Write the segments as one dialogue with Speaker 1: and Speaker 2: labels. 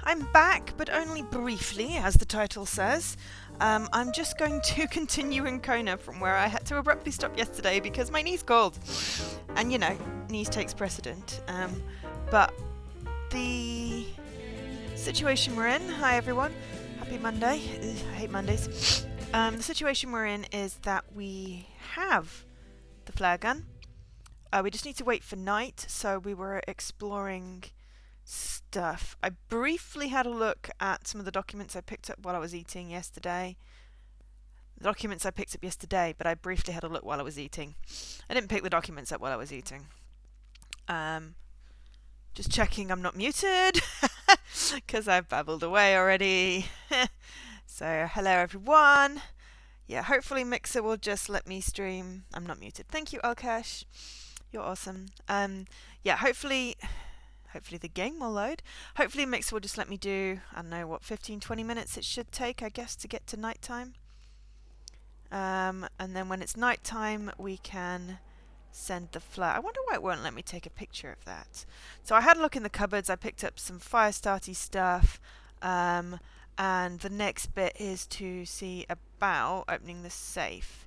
Speaker 1: I'm back, but only briefly, as the title says. I'm just going to continue in KONA from where I had to abruptly stop yesterday because my niece called. And you know, niece takes precedent. But the situation we're in, hi everyone, happy Monday. I hate Mondays. The situation we're in is that we have the flare gun. We just need to wait for night, so we were exploring stuff. I briefly had a look at some of the documents I picked up while I was eating yesterday. The documents I picked up yesterday, but I briefly had a look while I was eating. I didn't pick the documents up while I was eating. Just checking I'm not muted, because I've babbled away already. So, hello everyone. Yeah, hopefully Mixer will just let me stream. I'm not muted. Thank you, Alkesh. You're awesome. Yeah, hopefully the game will load. Hopefully Mixer will just let me do, I don't know, what, 15-20 minutes it should take, I guess, to get to nighttime. And then when it's nighttime, we can send the flare. I wonder why it won't let me take a picture of that. So I had a look in the cupboards. I picked up some fire starty stuff. And the next bit is to see about opening the safe.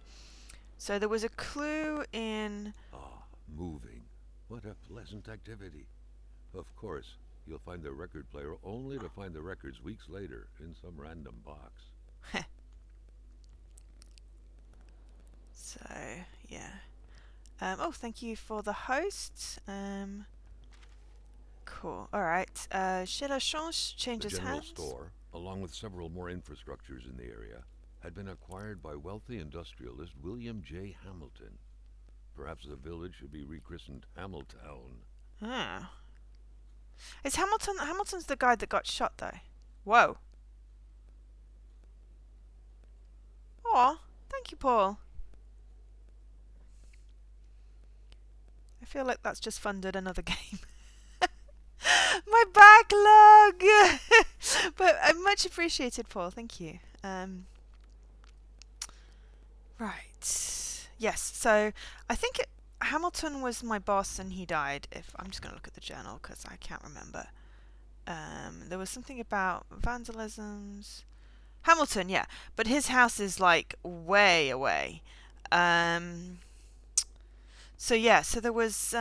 Speaker 1: So there was a clue in...
Speaker 2: Ah, moving. What a pleasant activity. Of course, you'll find the record player only to find the records weeks later in some random box.
Speaker 1: So, yeah. Oh, thank you for the host. Cool. Alright. Chez La Chance changes
Speaker 2: The general
Speaker 1: hands.
Speaker 2: store, along with several more infrastructures in the area, had been acquired by wealthy industrialist William J. Hamilton. Perhaps the village should be rechristened Hamiltown.
Speaker 1: Ah. Is Hamilton's the guy that got shot, though? Whoa. Aw, thank you, Paul. I feel like that's just funded another game. My backlog! But much appreciated, Paul. Thank you. Right. Yes, so I think Hamilton was my boss and he died. I'm just going to look at the journal because I can't remember. There was something about vandalisms. Hamilton, yeah. But his house is like way away. So yeah, so there was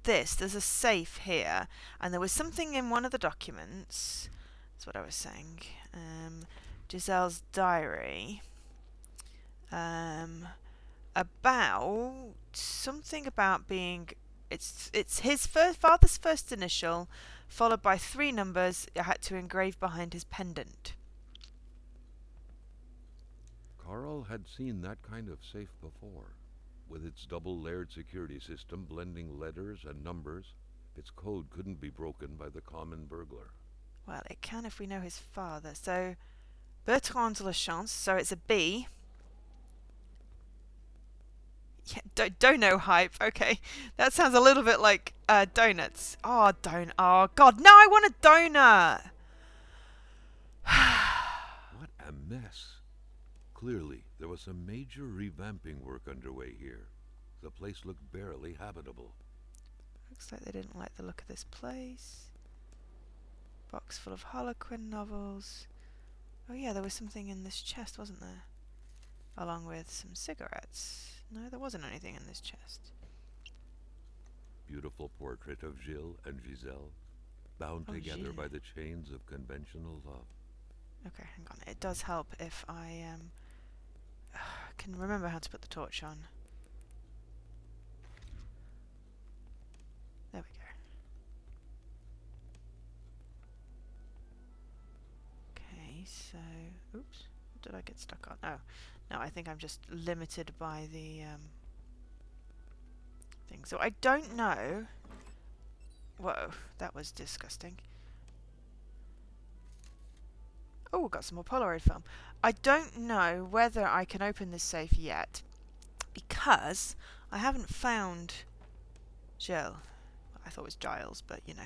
Speaker 1: there's a safe here, and there was something in one of the documents, that's what I was saying, Giselle's diary, about something about being, it's his father's first initial, followed by 3 numbers I had to engrave behind his pendant.
Speaker 2: Carl had seen that kind of safe before. With its double-layered security system blending letters and numbers, its code couldn't be broken by the common burglar.
Speaker 1: Well, it can if we know his father. So, Bertrand Lachance, so it's a B. Yeah, dono hype. Okay, that sounds a little bit like donuts. Oh, oh God, no! I want a donut.
Speaker 2: What a mess! Clearly, there was some major revamping work underway here. The place looked barely habitable.
Speaker 1: Looks like they didn't like the look of this place. Box full of Harlequin novels. Oh yeah, there was something in this chest, wasn't there? Along with some cigarettes. No, there wasn't anything in this chest.
Speaker 2: Beautiful portrait of Gilles and Giselle, bound together
Speaker 1: Gilles.
Speaker 2: by the chains of conventional love.
Speaker 1: Okay, hang on. It does help if I can remember how to put the torch on. There we go. Okay, so... Oops. What did I get stuck on? Oh. No, I think I'm just limited by the thing. So I don't know Whoa, that was disgusting. Oh, we've got some more Polaroid film. I don't know whether I can open this safe yet because I haven't found Jill. I thought it was Giles, but you know,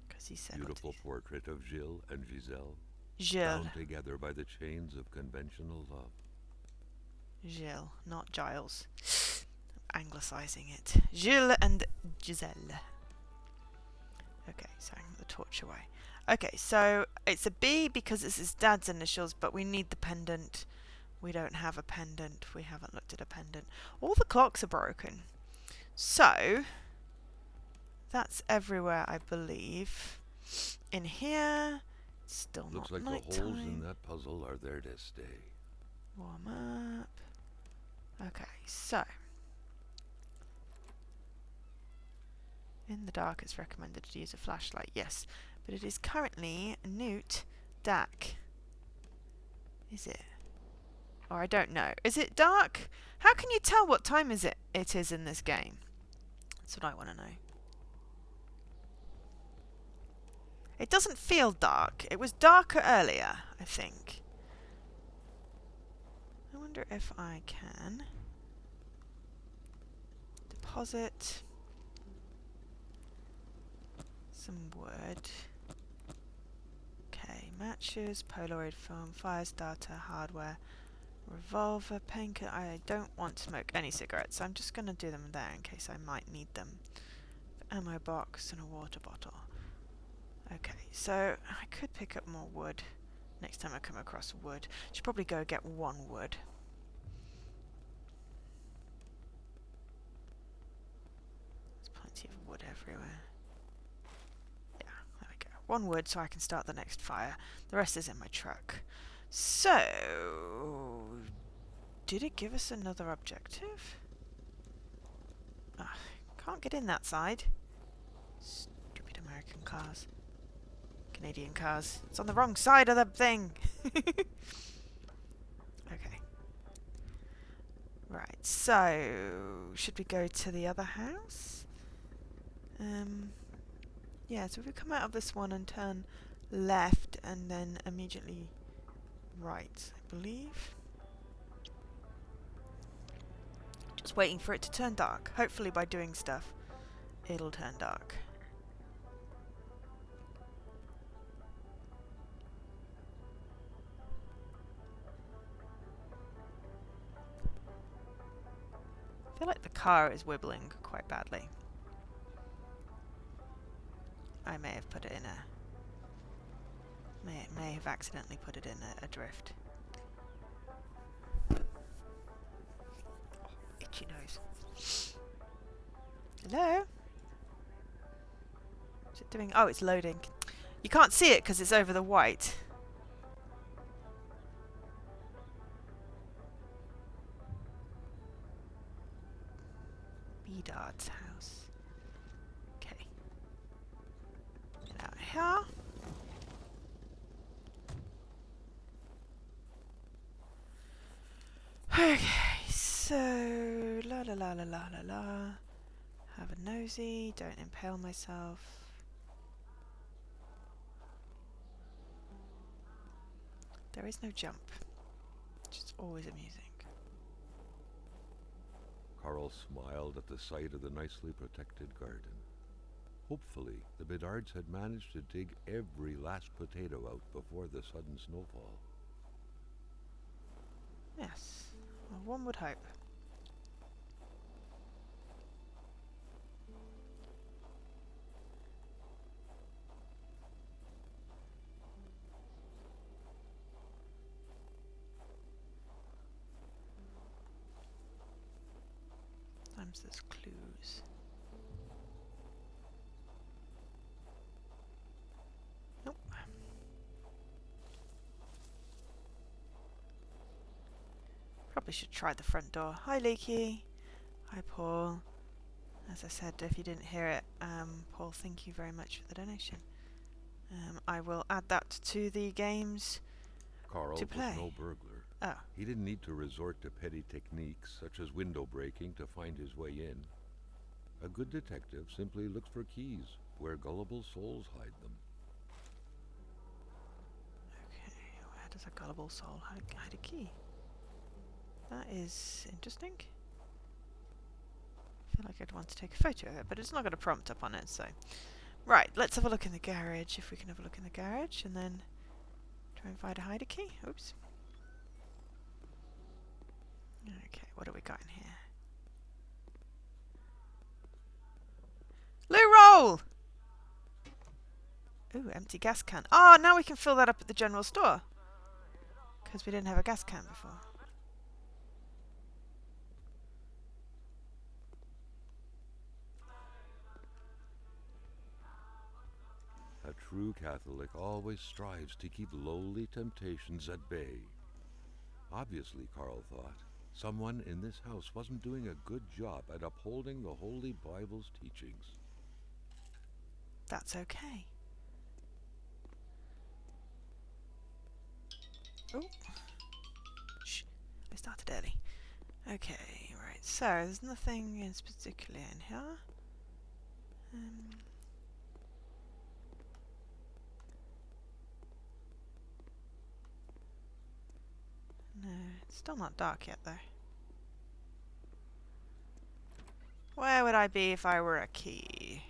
Speaker 1: because he said what
Speaker 2: Beautiful portrait of Gilles and Giselle,
Speaker 1: Jill.
Speaker 2: bound together by the chains of conventional love.
Speaker 1: Jill, not Giles. Anglicising it. Gilles and Giselle. Okay, so I'm the torch away. Okay, so it's a B because it's his dad's initials, but we need the pendant. We don't have a pendant. We haven't looked at a pendant. All the clocks are broken. So, that's everywhere, I believe. In here, it's still
Speaker 2: Looks
Speaker 1: not
Speaker 2: like the
Speaker 1: night
Speaker 2: holes in
Speaker 1: time.
Speaker 2: that puzzle are there to stay.
Speaker 1: Warm up. Okay, so in the dark it's recommended to use a flashlight, yes. But it is currently Newt Dak. Is it? Or I don't know. Is it dark? How can you tell what time it is in this game? That's what I want to know. It doesn't feel dark. It was darker earlier, I think. I wonder if I can deposit some wood. Okay, matches, Polaroid film, fire starter, hardware, revolver, painkiller. I don't want to smoke any cigarettes, so I'm just going to do them there in case I might need them. Ammo box and a water bottle. Okay, so I could pick up more wood next time I come across wood. Should probably go get one wood. There's plenty of wood everywhere. Yeah, there we go. One wood so I can start the next fire. The rest is in my truck. So, did it give us another objective? Can't get in that side. Stupid American cars. Canadian cars. It's on the wrong side of the thing. Okay. Right, so should we go to the other house? Yeah, so if we come out of this one and turn left and then immediately right, I believe. Just waiting for it to turn dark. Hopefully by doing stuff, it'll turn dark. I feel like the car is wibbling quite badly. I may have put it in a... May have accidentally put it in a drift. Oh, itchy nose. Hello? What's it doing? Oh, it's loading. You can't see it because it's over the white. Bedard's house. Okay. Get out of here. Okay, so la la la la la la la. Have a nosy, don't impale myself. There is no jump, which is always amusing.
Speaker 2: Carl smiled at the sight of the nicely protected garden. Hopefully, the Bedards had managed to dig every last potato out before the sudden snowfall.
Speaker 1: Yes, well, one would hope. Sometimes there's clues. Nope. Probably should try the front door. Hi, Leaky. Hi, Paul. As I said, if you didn't hear it, Paul, thank you very much for the donation. I will add that to the games
Speaker 2: Carl
Speaker 1: to
Speaker 2: was
Speaker 1: play.
Speaker 2: no burglar.
Speaker 1: Oh,
Speaker 2: He didn't need to resort to petty techniques such as window breaking to find his way in. A good detective simply looks for keys where gullible souls hide them.
Speaker 1: Okay, where does a gullible soul hide a key? That is interesting. I feel like I'd want to take a photo of it, but it's not got a prompt up on it, so... Right, let's have a look in the garage, if we can have a look in the garage, and then try and find a hide a key. Oops. Okay, what do we got in here? Loo roll! Ooh, empty gas can. Oh, now we can fill that up at the general store. Because we didn't have a gas can before.
Speaker 2: A true Catholic always strives to keep lowly temptations at bay. Obviously, Carl thought, someone in this house wasn't doing a good job at upholding the Holy Bible's teachings.
Speaker 1: That's okay. Oh. Shh. I started early. Okay, right. So, there's nothing in particular in here. No, it's still not dark yet, though. Where would I be if I were a key?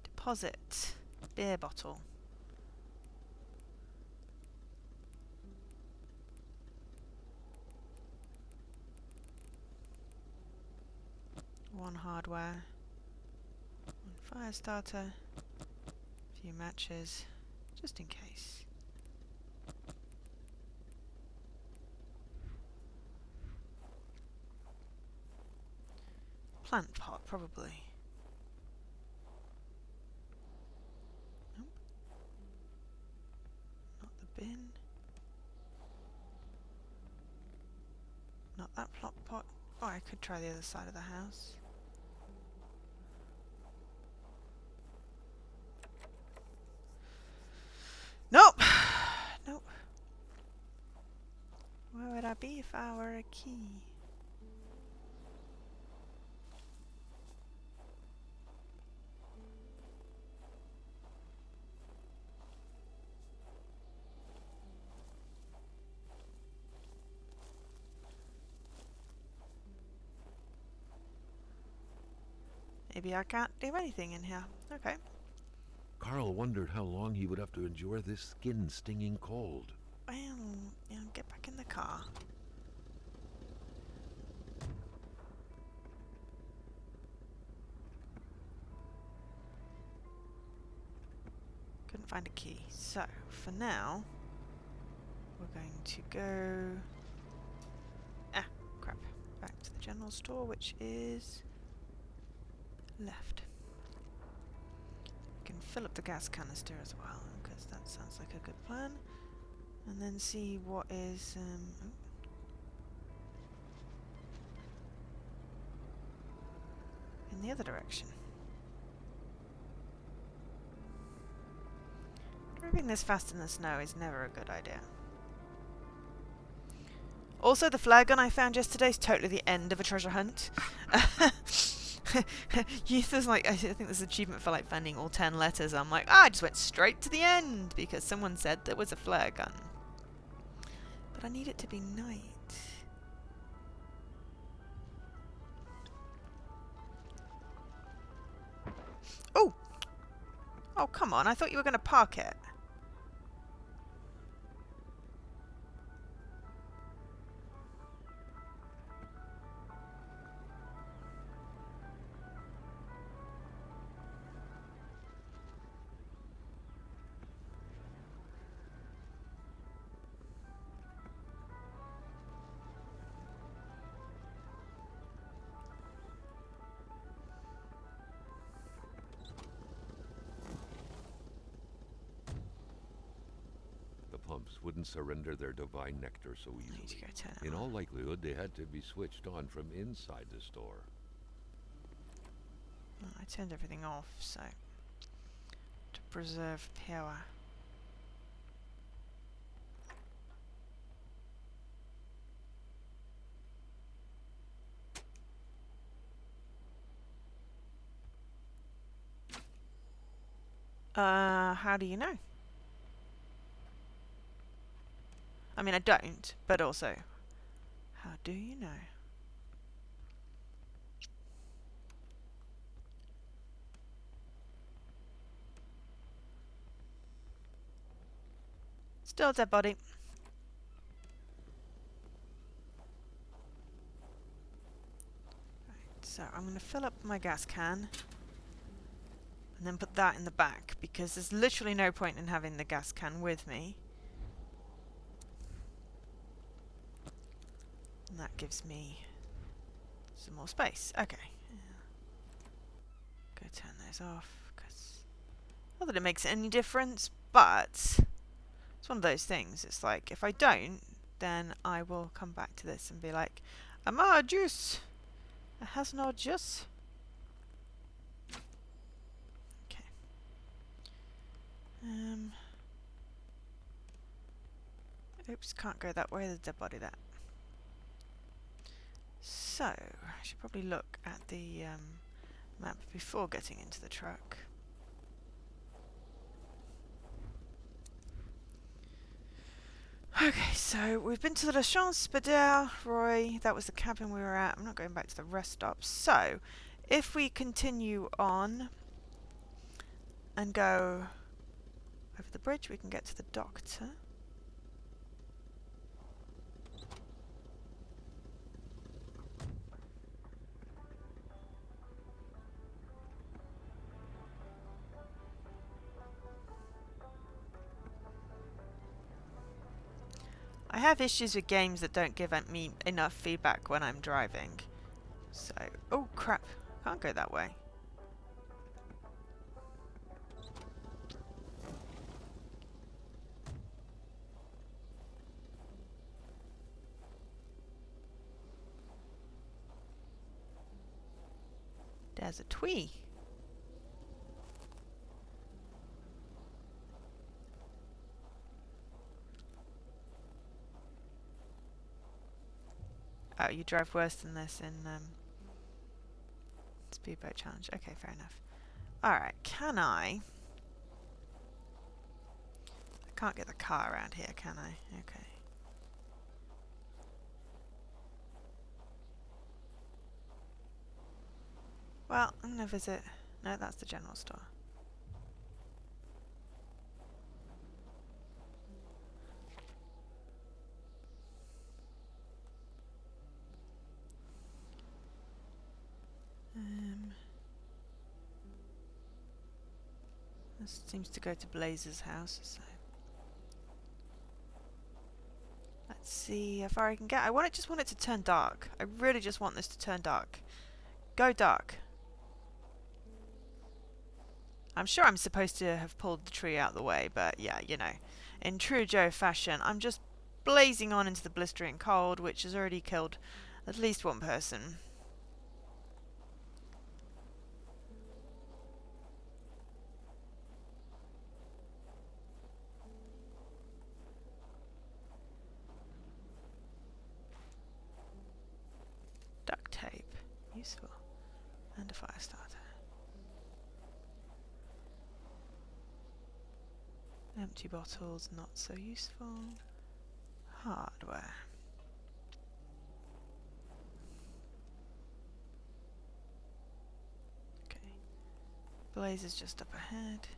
Speaker 1: Deposit. Beer bottle. One hardware. One fire starter. A few matches. Just in case. Plant pot, probably. Nope. Not the bin. Not that plot pot. Oh, I could try the other side of the house. Nope! Nope. Where would I be if I were a key? Maybe I can't do anything in here. Okay.
Speaker 2: Carl wondered how long he would have to endure this skin-stinging cold.
Speaker 1: Well, get back in the car. Couldn't find a key. So, for now, we're going to go... Ah, crap. Back to the general store, which is... left. We can fill up the gas canister as well, because that sounds like a good plan. And then see what is... in the other direction. Driving this fast in the snow is never a good idea. Also, the flare gun I found yesterday is totally the end of a treasure hunt. There's like, I think there's an achievement for like finding all 10 letters. I'm like, I just went straight to the end because someone said there was a flare gun. But I need it to be night. Oh! Oh, come on. I thought you were going to park it.
Speaker 2: The pumps wouldn't surrender their divine nectar so
Speaker 1: I need to
Speaker 2: easily.
Speaker 1: go turn it
Speaker 2: In
Speaker 1: on.
Speaker 2: all likelihood, they had to be switched on from inside the store.
Speaker 1: Well, I turned everything off, so... to preserve power. How do you know? I mean, I don't, but also, how do you know? Still a dead body. So I'm going to fill up my gas can and then put that in the back because there's literally no point in having the gas can with me. And that gives me some more space. Okay. Go turn those off because not that it makes any difference, but it's one of those things. It's like if I don't, then I will come back to this and be like, "Am I juice? It has no juice." Okay. Oops, can't go that way. There's a dead body there. So I should probably look at the map before getting into the truck. Okay, so we've been to the La Chance, Spadale, Roy. That was the cabin we were at. I'm not going back to the rest stop. So if we continue on and go over the bridge, we can get to the doctor. I have issues with games that don't give me enough feedback when I'm driving. So, oh crap, can't go that way. There's a twee. Oh, you drive worse than this in Speedboat Challenge. Okay, fair enough. Alright, can I can't get the car around here, can I? Okay. Well, I'm going to visit... No, that's the general store. This seems to go to Blazer's house, so... Let's see how far I can get. Just want it to turn dark. I really just want this to turn dark. Go dark. I'm sure I'm supposed to have pulled the tree out of the way, but yeah, you know. In true Joe fashion, I'm just blazing on into the blistering cold, which has already killed at least one person. Duct tape. Useful. And a fire starter. Empty bottles, not so useful. Hardware. Okay. Blaze is just up ahead.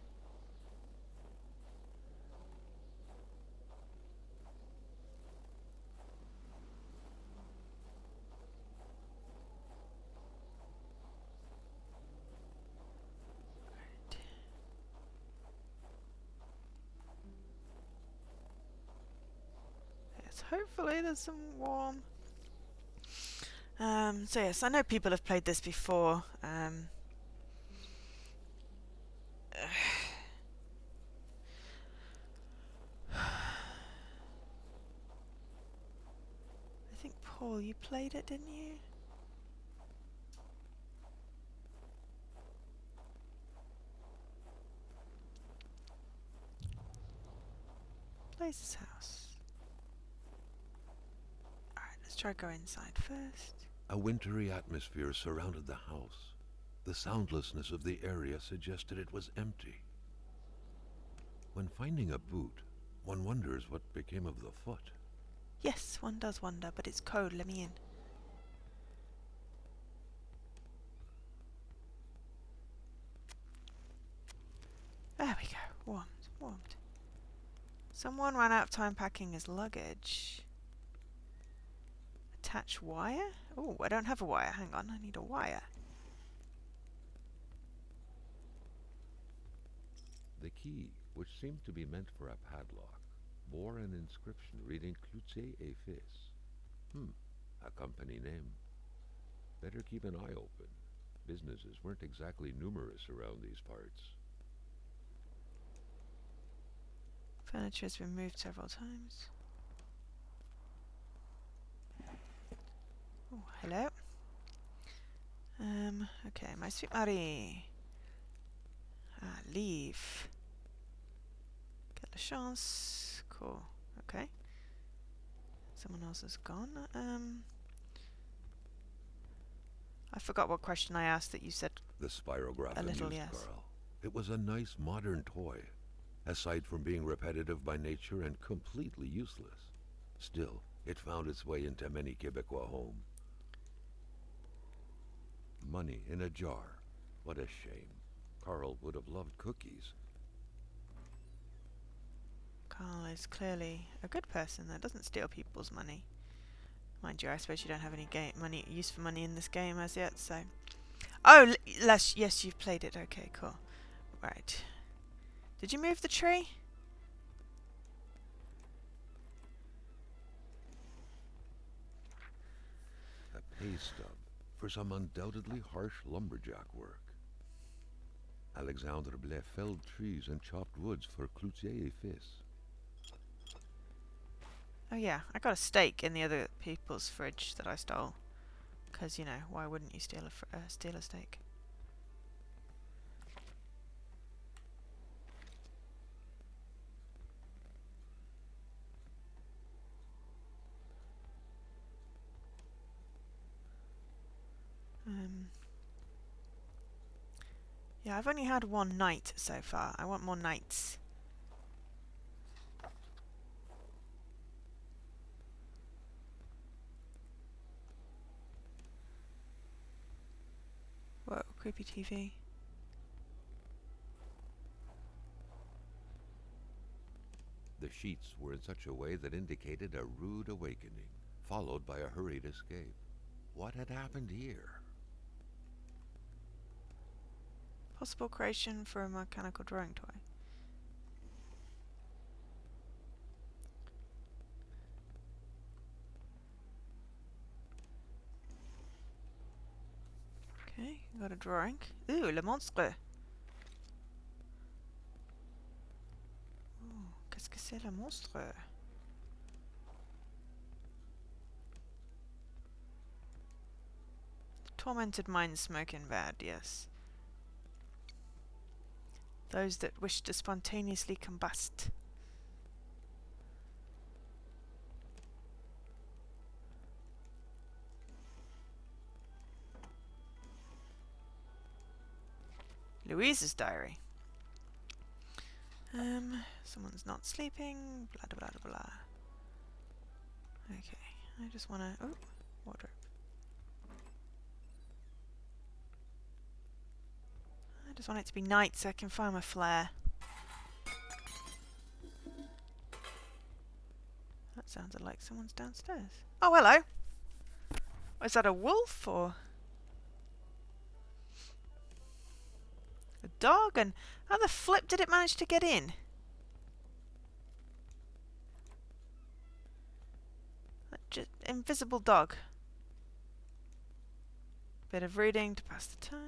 Speaker 1: Right. Yes, hopefully there's some warm. So yes, I know people have played this before. I think, Paul, you played it, didn't you? Blaze's house. Alright, let's try go inside first.
Speaker 2: A wintry atmosphere surrounded the house. The soundlessness of the area suggested it was empty. When finding a boot, one wonders what became of the foot.
Speaker 1: Yes, one does wonder, but it's cold. Let me in. There we go. Warmed, warmed. Someone ran out of time packing his luggage. Attach wire? Oh, I don't have a wire. Hang on, I need a wire.
Speaker 2: The key, which seemed to be meant for a padlock, bore an inscription reading Cloutier et Fils. A company name. Better keep an eye open. Businesses weren't exactly numerous around these parts.
Speaker 1: Furniture has been moved several times. Oh, hello. Okay, my sweet Marie. Leave. Quelle chance. Cool. Okay. Someone else has gone. I forgot what question I asked that you said
Speaker 2: The spirograph
Speaker 1: a little,
Speaker 2: amused
Speaker 1: yes.
Speaker 2: Carl. It was a nice modern toy, aside from being repetitive by nature and completely useless. Still, it found its way into many Quebecois homes. Money in a jar. What a shame. Carl would have loved cookies.
Speaker 1: Carl is clearly a good person that doesn't steal people's money. Mind you, I suppose you don't have any use for money in this game as yet, so... Oh, yes, you've played it. Okay, cool. Right. Did you move the tree?
Speaker 2: A pay stub for some undoubtedly harsh lumberjack work. Alexandre Blais felled trees and chopped woods for Cloutier et Fils.
Speaker 1: Oh yeah, I got a steak in the other people's fridge that I stole. Because, you know, why wouldn't you steal a steak? Yeah, I've only had one night so far. I want more nights. Whoa, creepy TV.
Speaker 2: The sheets were in such a way that indicated a rude awakening, followed by a hurried escape. What had happened here?
Speaker 1: Possible creation for a mechanical drawing toy. Okay, got a drawing. Ooh, le monstre. Ooh, qu'est-ce que c'est le monstre? Tormented minds smoking bad, yes. Those that wish to spontaneously combust. Louise's diary. Someone's not sleeping. Blah blah blah blah. Okay, I just wanna. Oh, wardrobe. I just want it to be night so I can find my flare. That sounded like someone's downstairs. Oh, hello. Is that a wolf or a dog? And how the flip did it manage to get in? Just invisible dog. Bit of reading to pass the time.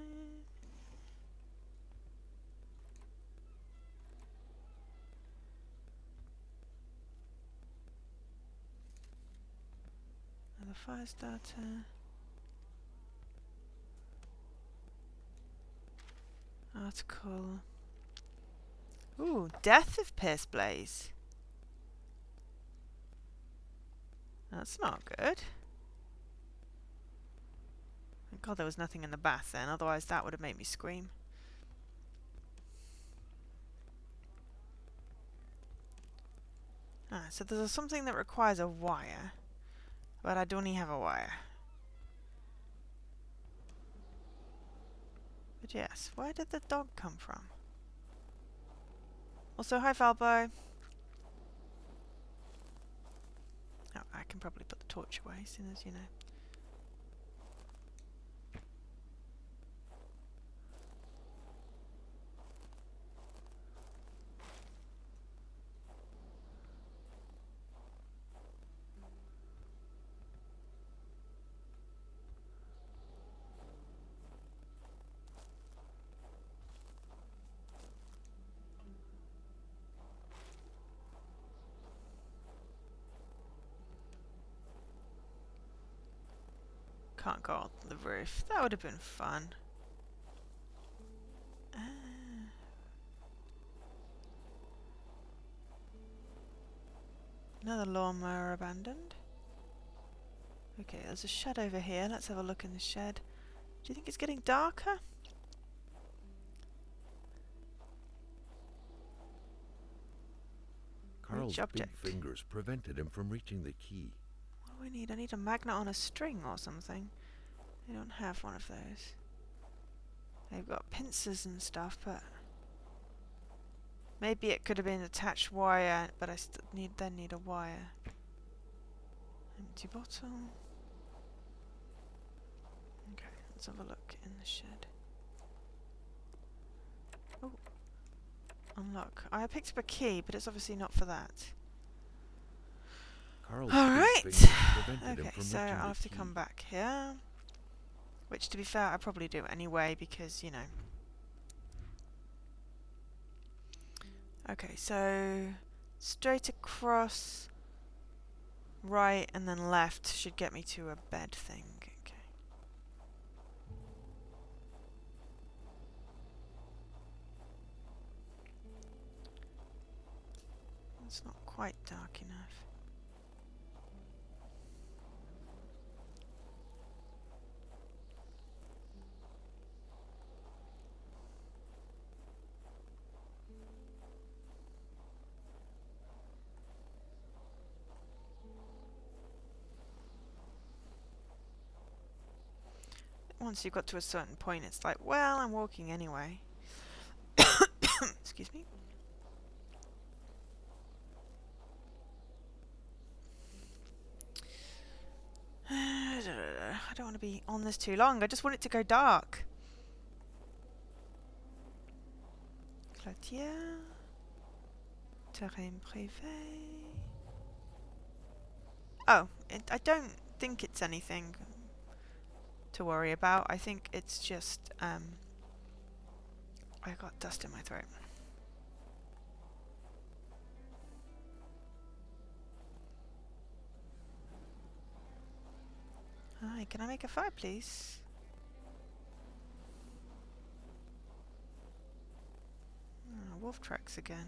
Speaker 1: Another fire starter. Article. Ooh, Death of Pierce Blaze. That's not good. Thank God there was nothing in the bath then, otherwise that would have made me scream. So there's something that requires a wire, but I don't even have a wire. But yes, where did the dog come from? Also, hi Falbo. Oh, I can probably put the torch away as soon as you know. Can't go on the roof. That would have been fun. Ah. Another lawnmower abandoned. Okay, there's a shed over here. Let's have a look in the shed. Do you think it's getting darker?
Speaker 2: Carl's
Speaker 1: Reach
Speaker 2: big
Speaker 1: object.
Speaker 2: fingers prevented him from reaching the key.
Speaker 1: What do I need? I need a magnet on a string or something. I don't have one of those. They've got pincers and stuff, but maybe it could have been attached wire, but I still need a wire. Empty bottle. Okay, let's have a look in the shed. Oh, unlock. I picked up a key, but it's obviously not for that.
Speaker 2: Carl's
Speaker 1: Alright!
Speaker 2: big fingers prevented him
Speaker 1: Okay,
Speaker 2: from
Speaker 1: so
Speaker 2: reaching
Speaker 1: I'll
Speaker 2: the
Speaker 1: have to
Speaker 2: key.
Speaker 1: come back here. Which, to be fair, I probably do anyway, because, you know. Okay, so straight across, right, and then left should get me to a bed thing. Okay. It's not quite dark enough. Once you've got to a certain point, it's like, well, I'm walking anyway. Excuse me. I don't want to be on this too long. I just want it to go dark. Clotière. Terrain privé. Oh, I don't think it's anything to worry about. I think it's just, I got dust in my throat. Hi, can I make a fire, please? Oh, wolf tracks again.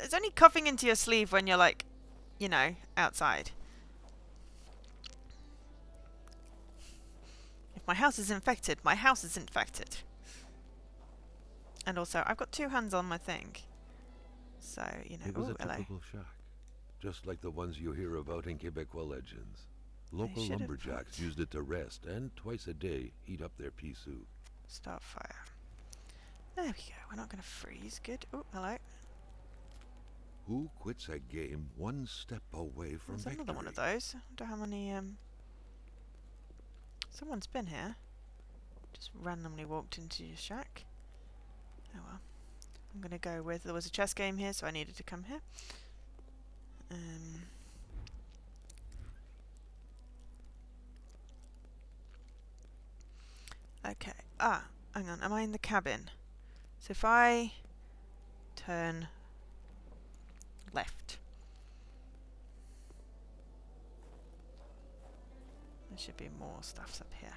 Speaker 1: It's only coughing into your sleeve when you're like, you know, outside. If my house is infected, my house is infected. And also, I've got two hands on my thing. So, you know,
Speaker 2: It was a
Speaker 1: hello.
Speaker 2: typical shack, just like the ones you hear about in Quebecois legends. Local
Speaker 1: should have
Speaker 2: lumberjacks
Speaker 1: put-
Speaker 2: used it to rest and twice a day heat up their pea soup.
Speaker 1: Start fire. There we go. We're not going to freeze. Good. Oh, hello.
Speaker 2: Who quits a game one step away from
Speaker 1: There's
Speaker 2: victory?
Speaker 1: another one of those. I wonder how many, Someone's been here. Just randomly walked into your shack. Oh well. I'm going to go with... There was a chess game here, so I needed to come here. Okay. Ah, hang on. Am I in the cabin? So if I turn left, there should be more stuffs up here.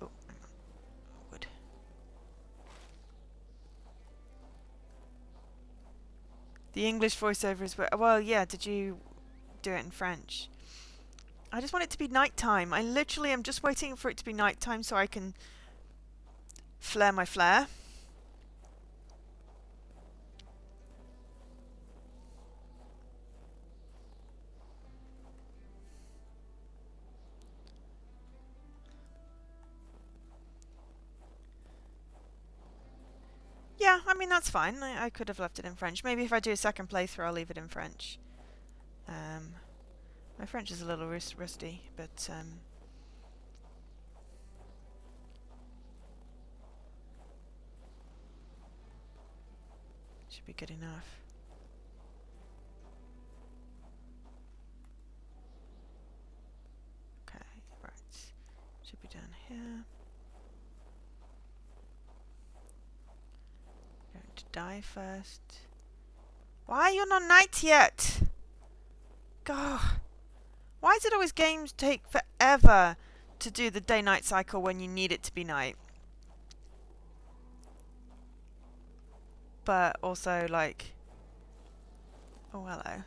Speaker 1: Oh, hang on. Wood. The English voiceover is... Well, yeah, did you do it in French. I just want it to be nighttime. I literally am just waiting for it to be nighttime so I can flare my flare. Yeah, I mean, that's fine. I could have left it in French. Maybe if I do a second playthrough, I'll leave it in French. My French is a little rusty, but should be good enough. Okay, right. Should be down here. Going to die first. Why are you not night yet? God. Why is it always games take forever to do the day-night cycle when you need it to be night? But also, like... Oh, hello.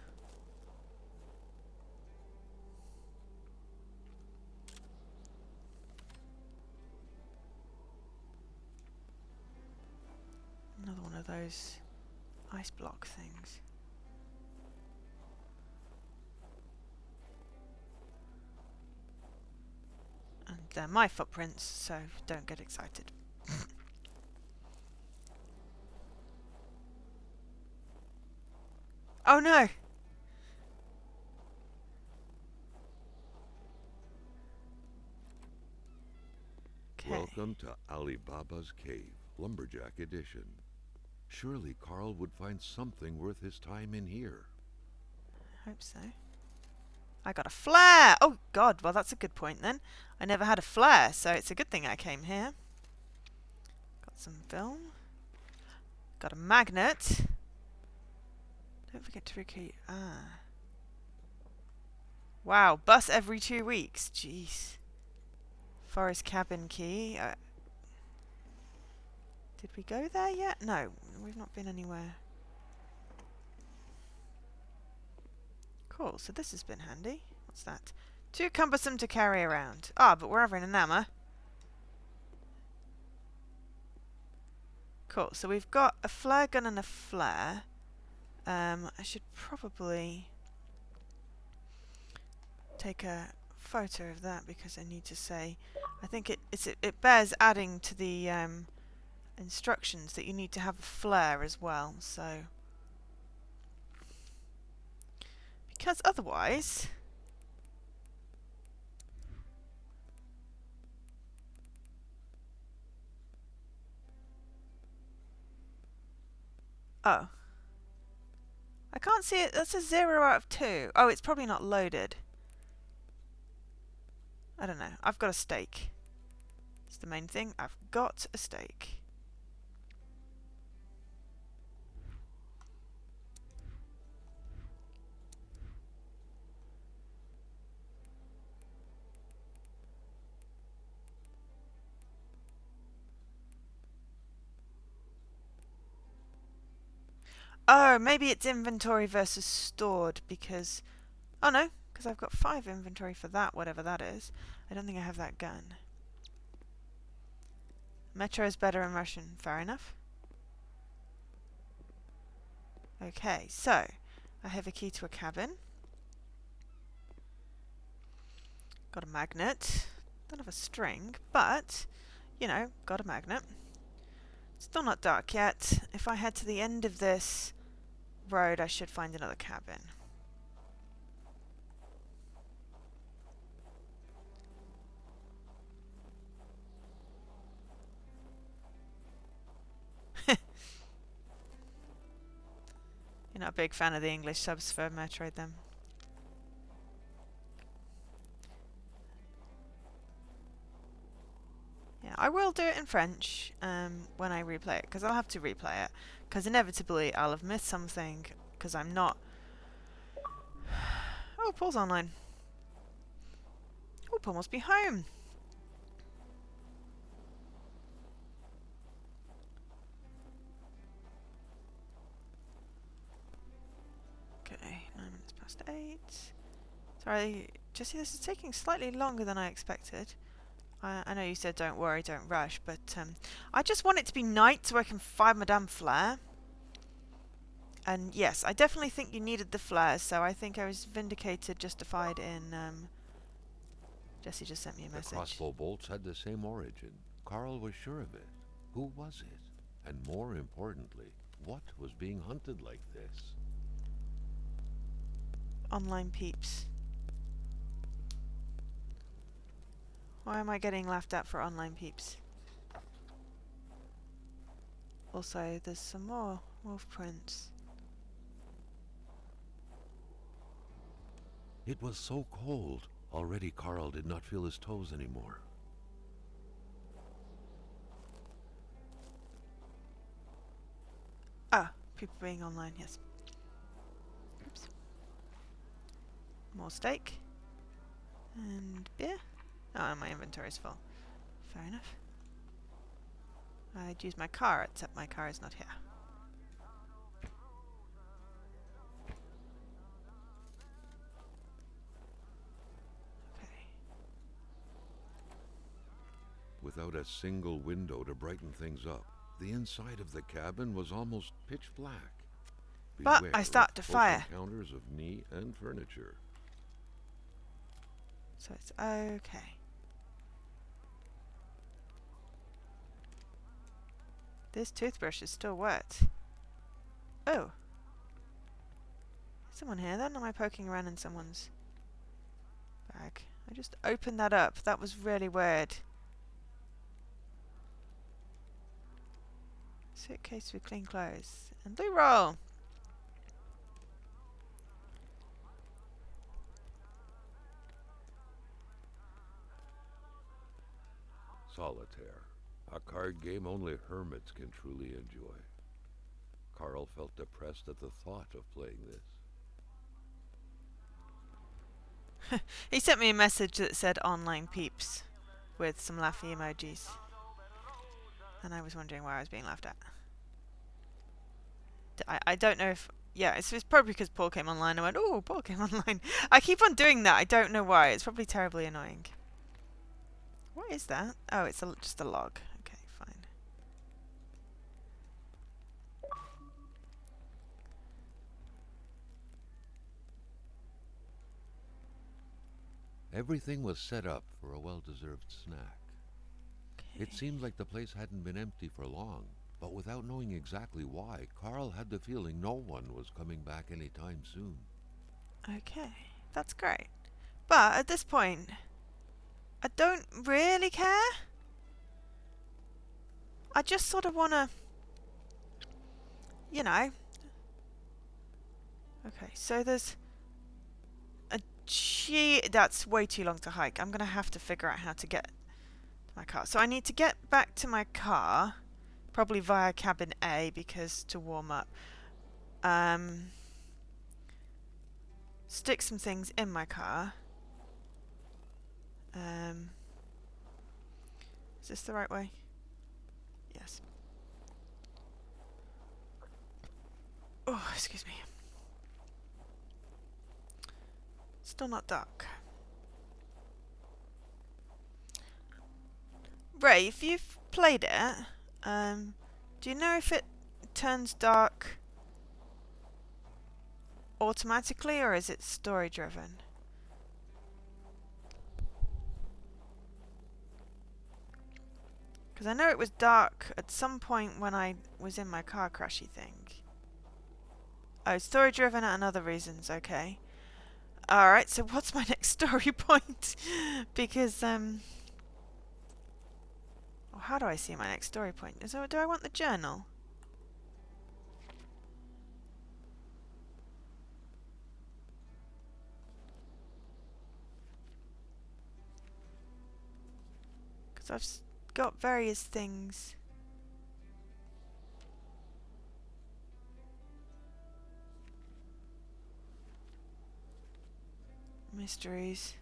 Speaker 1: Another one of those ice block things. And they're my footprints, so don't get excited. Oh no! Okay.
Speaker 2: Welcome to Alibaba's Cave, Lumberjack Edition. Surely Carl would find something worth his time in here.
Speaker 1: I hope so. I got a flare! Oh god, well that's a good point then. I never had a flare, so it's a good thing I came here. Got some film. Got a magnet. Don't forget to recruit. Ah. Wow, bus every 2 weeks. Jeez. Forest cabin key. Did we go there yet? No, we've not been anywhere. Cool, so this has been handy. What's that? Too cumbersome to carry around. Ah, but we're over in Anama. Cool, so we've got a flare gun and a flare. I should probably take a photo of that because I need to say... I think it bears adding to the instructions that you need to have a flare as well, so... Because otherwise... Oh. I can't see it. That's a 0 out of 2. Oh, it's probably not loaded. I don't know. I've got a steak. It's the main thing. I've got a steak. Oh, maybe it's inventory versus stored because... Oh no, because I've got 5 inventory for that, whatever that is. I don't think I have that gun. Metro is better in Russian. Fair enough. Okay, so I have a key to a cabin. Got a magnet. Don't have a string, but, you know, got a magnet. Still not dark yet. If I head to the end of this road, I should find another cabin. You're not a big fan of the English subs for Metroid then? Yeah, I will do it in French when I replay it, because I'll have to replay it, because inevitably I'll have missed something, because I'm not... Oh, Paul's online. Oh, Paul must be home. Okay, 9 minutes past 8. Sorry, Jesse, this is taking slightly longer than I expected. I know you said don't worry, don't rush, but I just want it to be night so I can find Madame Flare. And yes, I definitely think you needed the flares, so I think I was vindicated, justified in... Jesse just sent me a
Speaker 2: The
Speaker 1: message.
Speaker 2: crossbow bolts had the same origin. Carl was sure of it. Who was it? And more importantly, what was being hunted like this?
Speaker 1: Online peeps. Why am I getting laughed at for online peeps? Also, there's some more wolf prints.
Speaker 2: It was so cold. Already Carl did not feel his toes anymore.
Speaker 1: Ah, people being online, yes. Oops. More steak. And beer. Oh, my inventory's full. Fair enough. I'd use my car, except my car is not here. Okay.
Speaker 2: Without a single window to brighten things up, the inside of the cabin was almost pitch black.
Speaker 1: But
Speaker 2: Beware
Speaker 1: I
Speaker 2: of
Speaker 1: start to
Speaker 2: close
Speaker 1: fire.
Speaker 2: encounters of knee and furniture.
Speaker 1: So it's okay. This toothbrush is still wet. Oh. Is someone here then? Am I poking around in someone's bag? I just opened that up. That was really weird. Suitcase with clean clothes. And blue roll!
Speaker 2: Solitaire, a card game only hermits can truly enjoy. Carl felt depressed at the thought of playing this.
Speaker 1: He sent me a message that said online peeps with some laughy emojis. And I was wondering why I was being laughed at. I don't know if... Yeah, it's probably because Paul came online. I went, oh, Paul came online. I keep on doing that. I don't know why. It's probably terribly annoying. What is that? Oh, it's just a log. Okay, fine.
Speaker 2: Everything was set up for a well-deserved snack.
Speaker 1: Okay.
Speaker 2: It seemed like the place hadn't been empty for long, but without knowing exactly why, Carl had the feeling no one was coming back anytime soon.
Speaker 1: Okay, that's great. But at this point, I don't really care. I just sort of want to, you know. Okay, so there's a that's way too long to hike. I'm going to have to figure out how to get to my car. So I need to get back to my car, probably via cabin A because to warm up. Stick some things in my car. Is this the right way? Yes. Oh, excuse me. Still not dark. Ray, if you've played it, do you know if it turns dark automatically or is it story driven? Because I know it was dark at some point when I was in my car crashy thing. Oh, story driven and other reasons, okay. Alright, so what's my next story point? Because, oh, how do I see my next story point? Do I want the journal? Because I've got various things. Mysteries.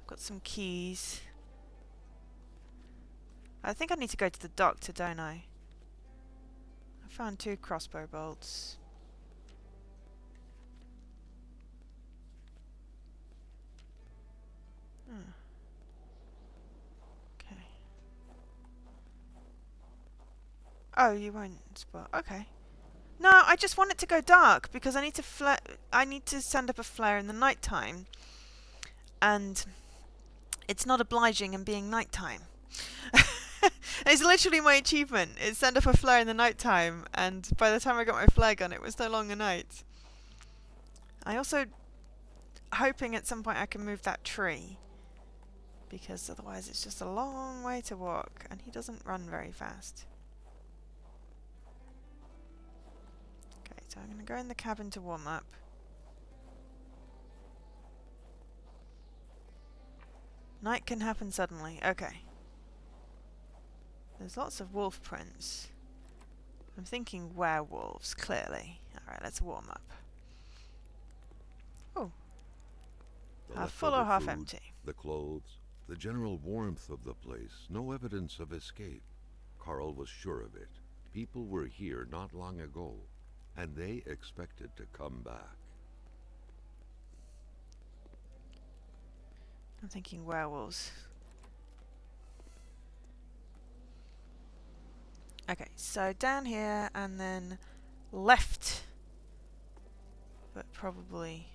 Speaker 1: I've got some keys. I think I need to go to the doctor, don't I? I found 2 crossbow bolts. Hmm. Okay. Oh, you won't spot. Okay. No, I just want it to go dark because I need to I need to send up a flare in the night time, and it's not obliging in being nighttime. It's literally my achievement. Is send up a flare in the night time, and by the time I got my flare gun, it was no longer night. I also hoping at some point I can move that tree, because otherwise it's just a long way to walk, and he doesn't run very fast. Okay, so I'm going to go in the cabin to warm up. Night can happen suddenly. Okay. There's lots of wolf prints. I'm thinking werewolves, clearly. Alright, let's warm up. Oh.
Speaker 2: The
Speaker 1: Half full
Speaker 2: leftover
Speaker 1: or half
Speaker 2: food,
Speaker 1: empty?
Speaker 2: the clothes, the general warmth of the place, no evidence of escape. Carl was sure of it. People were here not long ago, and they expected to come back.
Speaker 1: I'm thinking werewolves. Okay, so down here and then left. But probably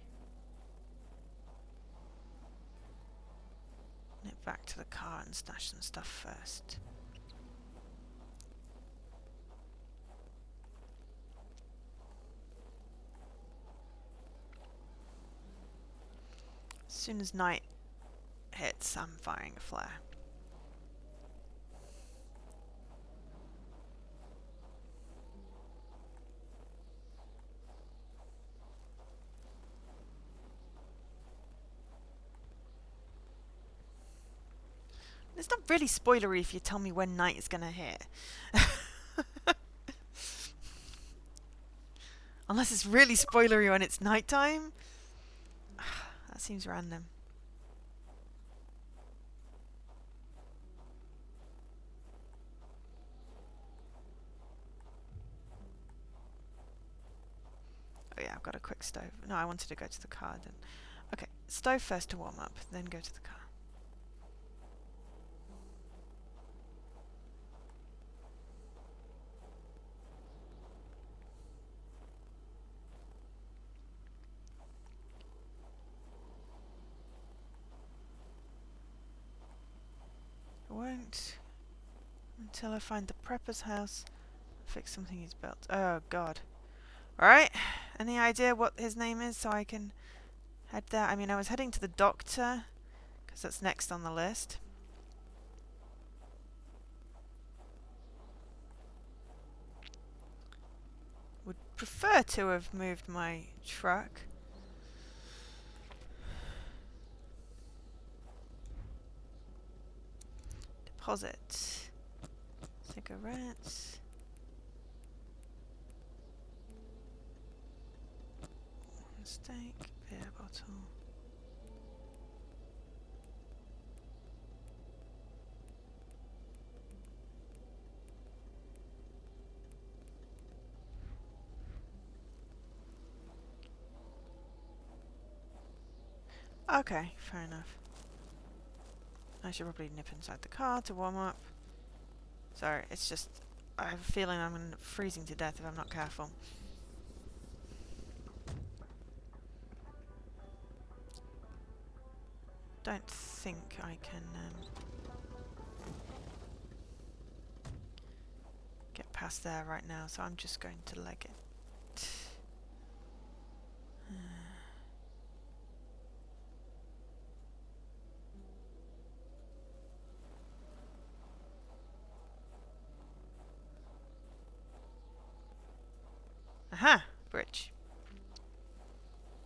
Speaker 1: nip back to the car and stash some stuff first. As soon as night hits, I'm firing a flare. It's not really spoilery if you tell me when night is gonna hit. Unless it's really spoilery when it's nighttime. That seems random. Oh yeah, I've got a quick stove. No, I wanted to go to the car then. Okay, stove first to warm up, then go to the car. I won't until I find the prepper's house, fix something he's built. Oh god. Alright, any idea what his name is so I can head there? I mean, I was heading to the doctor, because that's next on the list. Would prefer to have moved my truck. Deposit. Cigarettes. One steak. Beer bottle. Okay, fair enough. I should probably nip inside the car to warm up. Sorry, it's just I have a feeling I'm going to freezing to death if I'm not careful. Don't think I can get past there right now, so I'm just going to leg it. Aha! Bridge.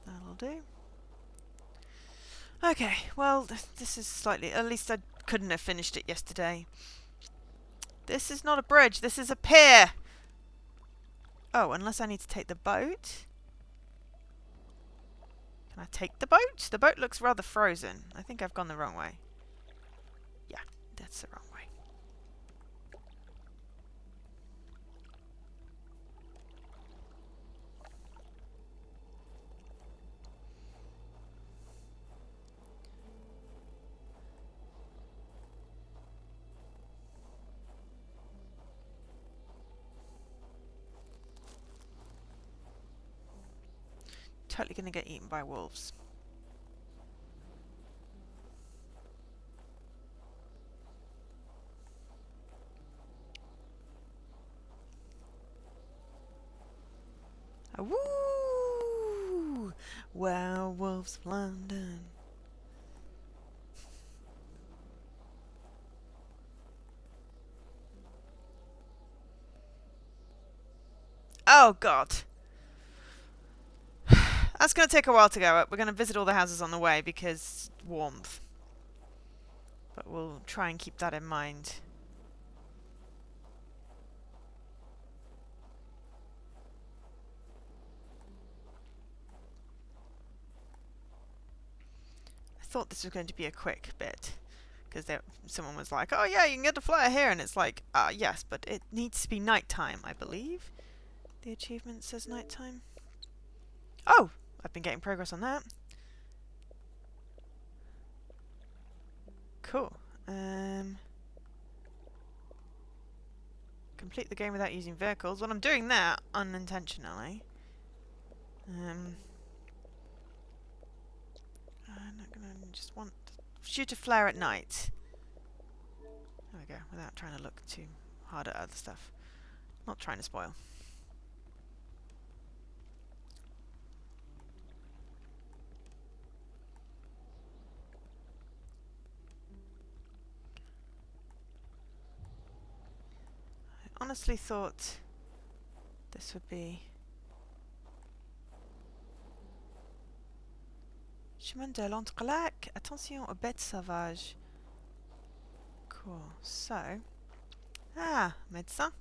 Speaker 1: That'll do. Okay, well, this is slightly... At least I couldn't have finished it yesterday. This is not a bridge, this is a pier! Oh, unless I need to take the boat? Can I take the boat? The boat looks rather frozen. I think I've gone the wrong way. Yeah, that's the wrong way. totally going to get eaten by wolves. Woo! Werewolves of London. Oh god. That's going to take a while to go up. We're going to visit all the houses on the way because warmth. But we'll try and keep that in mind. I thought this was going to be a quick bit. Because someone was like, oh yeah, you can get the flyer here. And it's like, yes, but it needs to be nighttime, I believe. The achievement says nighttime. Oh! I've been getting progress on that. Cool. Complete the game without using vehicles. Well, I'm doing that unintentionally. I'm not gonna just want shoot a flare at night. There we go. Without trying to look too hard at other stuff. Not trying to spoil. I honestly thought this would be chemin de l'Entrelac. Attention aux bêtes sauvages. Cool. So, médecin.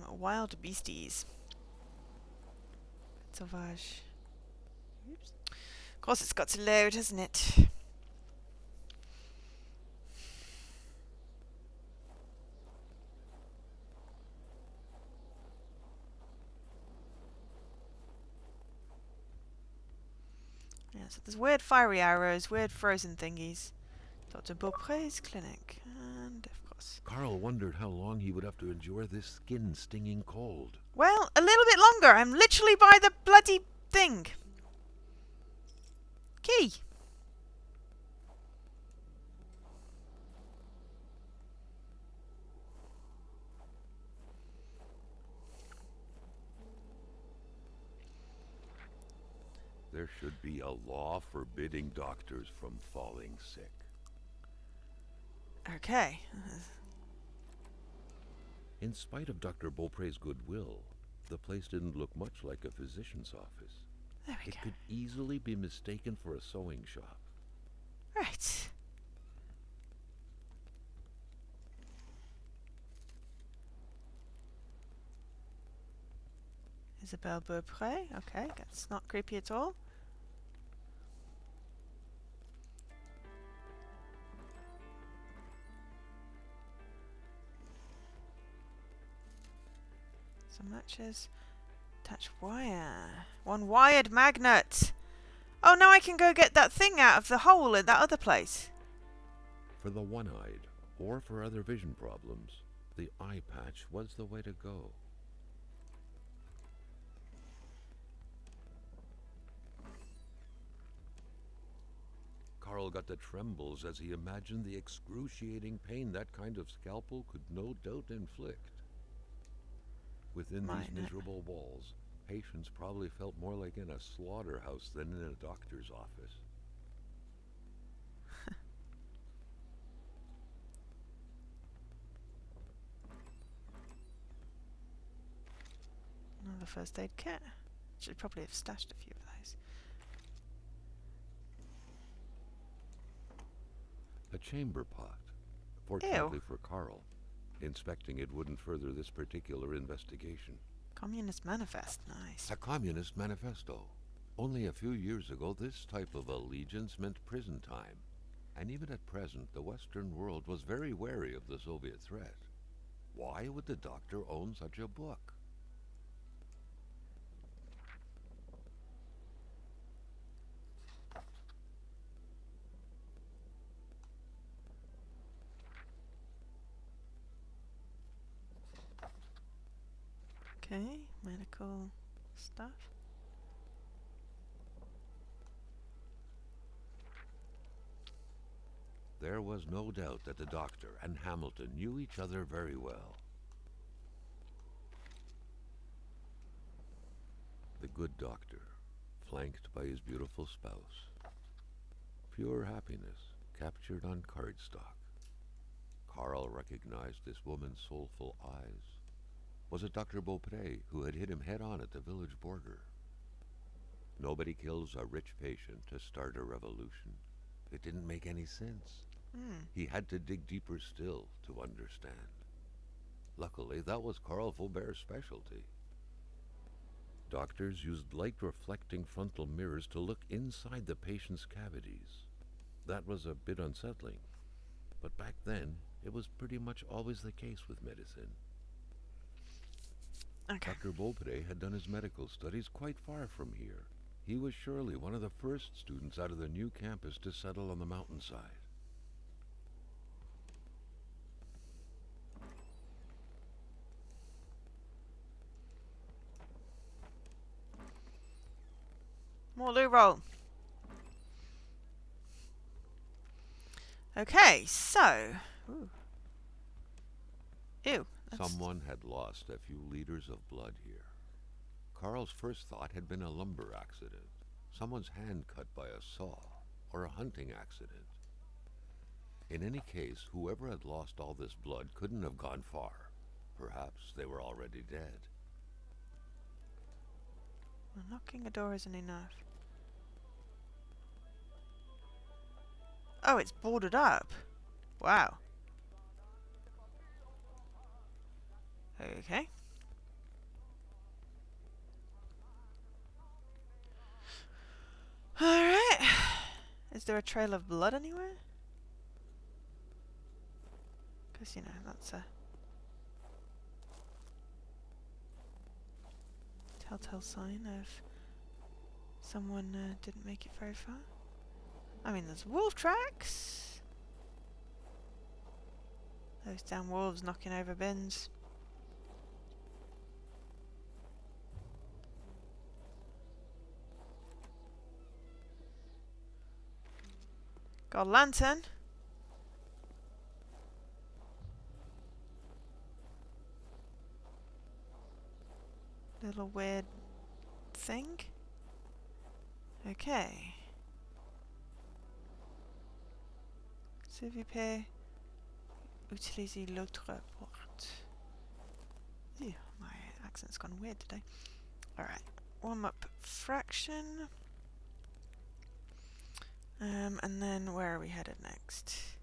Speaker 1: Wild beasties. Bête sauvage. Oops. Of course, it's got to load, hasn't it? Yeah, so there's weird fiery arrows, weird frozen thingies. Dr. Beaupre's clinic, and of course.
Speaker 2: Carl wondered how long he would have to endure this skin-stinging cold.
Speaker 1: Well, a little bit longer. I'm literally by the bloody thing. Key.
Speaker 2: There should be a law forbidding doctors from falling sick.
Speaker 1: Okay.
Speaker 2: In spite of Dr. Beaupre's goodwill, the place didn't look much like a physician's office.
Speaker 1: There we
Speaker 2: It
Speaker 1: go.
Speaker 2: could easily be mistaken for a sewing shop.
Speaker 1: Right. Isabelle Beaupre. Okay, that's not creepy at all. Some matches. Attach wire. One wired magnet. Oh, now I can go get that thing out of the hole in that other place.
Speaker 2: For the one-eyed, or for other vision problems, the eye patch was the way to go. Carl got the trembles as he imagined the excruciating pain that kind of scalpel could no doubt inflict. Within these miserable walls, patients probably felt more like in a slaughterhouse than in a doctor's office.
Speaker 1: Another first aid kit. Should probably have stashed a few of those.
Speaker 2: A chamber pot. Fortunately for Carl, inspecting it wouldn't further this particular investigation.
Speaker 1: Communist manifest. Nice.
Speaker 2: A communist manifesto. Only a few years ago, this type of allegiance meant prison time. And even at present, the Western world was very wary of the Soviet threat. Why would the doctor own such a book?
Speaker 1: Okay, medical stuff.
Speaker 2: There was no doubt that the doctor and Hamilton knew each other very well. The good doctor, flanked by his beautiful spouse. Pure happiness, captured on cardstock. Carl recognized this woman's soulful eyes. Was it Dr. Beaupre who had hit him head-on at the village border? Nobody kills a rich patient to start a revolution. It didn't make any sense. He had to dig deeper still to understand. Luckily, that was Carl Faubert's specialty. Doctors used light-reflecting frontal mirrors to look inside the patient's cavities. That was a bit unsettling, but back then, it was pretty much always the case with medicine.
Speaker 1: Okay.
Speaker 2: Dr. Beaupre had done his medical studies quite far from here. He was surely one of the first students out of the new campus to settle on the mountainside.
Speaker 1: More loo roll. Okay, so... Ooh. Ew.
Speaker 2: Someone had lost a few liters of blood here. Carl's first thought had been a lumber accident, someone's hand cut by a saw, or a hunting accident. In any case, whoever had lost all this blood couldn't have gone far. Perhaps they were already dead.
Speaker 1: Well, knocking a door isn't enough. Oh, it's boarded up. Wow. Okay. Alright. Is there a trail of blood anywhere? Because, you know, that's a telltale sign of someone didn't make it very far. I mean, there's wolf tracks. Those damn wolves knocking over bins. Got a lantern. Little weird thing. Okay. S'il vous plaît, utilisez l'autre porte. Ew, my accent's gone weird today. Alright, warm up fraction. And then where are we headed next?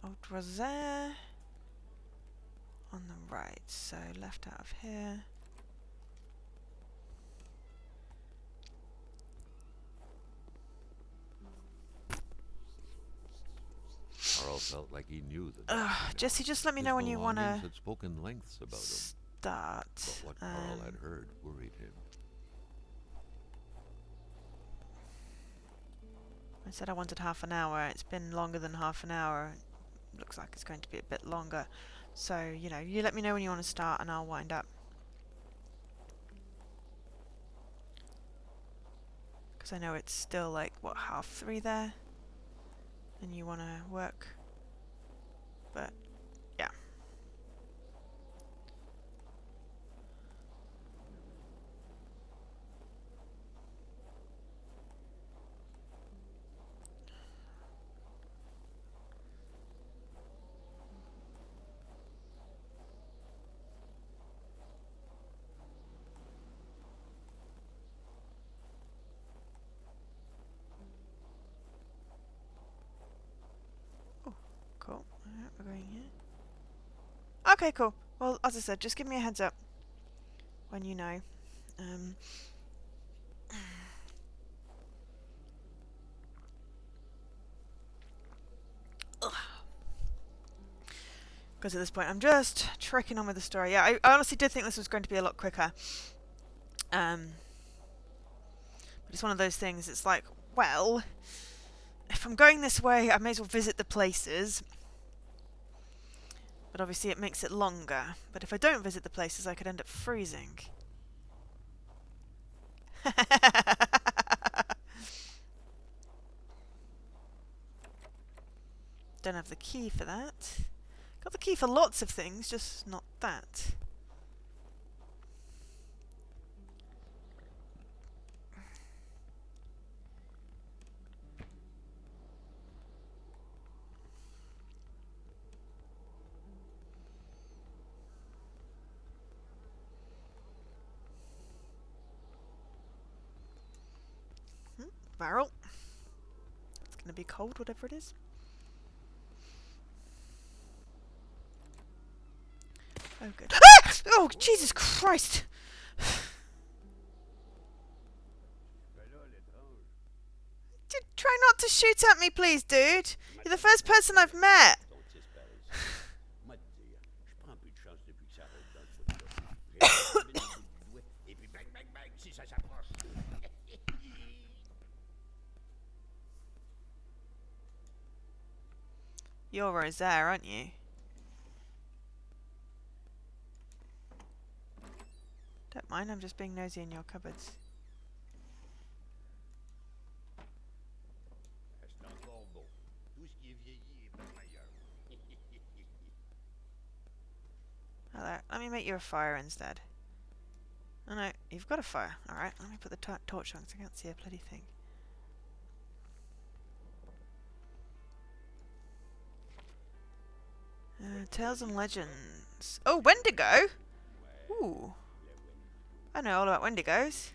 Speaker 1: Old Rosaire on the right, so left out of here.
Speaker 2: Carl felt like he knew the
Speaker 1: Jesse, just let me
Speaker 2: His
Speaker 1: know when you want to
Speaker 2: belongings had spoken lengths about him,
Speaker 1: start.
Speaker 2: but what Carl had heard worried him.
Speaker 1: I said I wanted half an hour. It's been longer than half an hour. Looks like it's going to be a bit longer. So, you know, you let me know when you want to start and I'll wind up. Because I know it's still like, what, 3:30 there? And you want to work. But, yeah. Cool. Alright, we're going here. Okay, cool. Well, as I said, just give me a heads up when you know. Because at this point I'm just trekking on with the story. Yeah, I honestly did think this was going to be a lot quicker. But it's one of those things, it's like, well, if I'm going this way, I may as well visit the places. But obviously it makes it longer. But if I don't visit the places, I could end up freezing. Don't have the key for that. Got the key for lots of things, just not that. Barrel. It's going to be cold, whatever it is. Oh, good. Ah! Oh, Jesus Christ! Try not to shoot at me, please, dude. You're the first person I've met. You're Rosaire, aren't you? Don't mind, I'm just being nosy in your cupboards. Hello, let me make you a fire instead. Oh no, you've got a fire. Alright, let me put the torch on because I can't see a bloody thing. Tales and Legends. Oh, Wendigo! Ooh. I know all about Wendigos.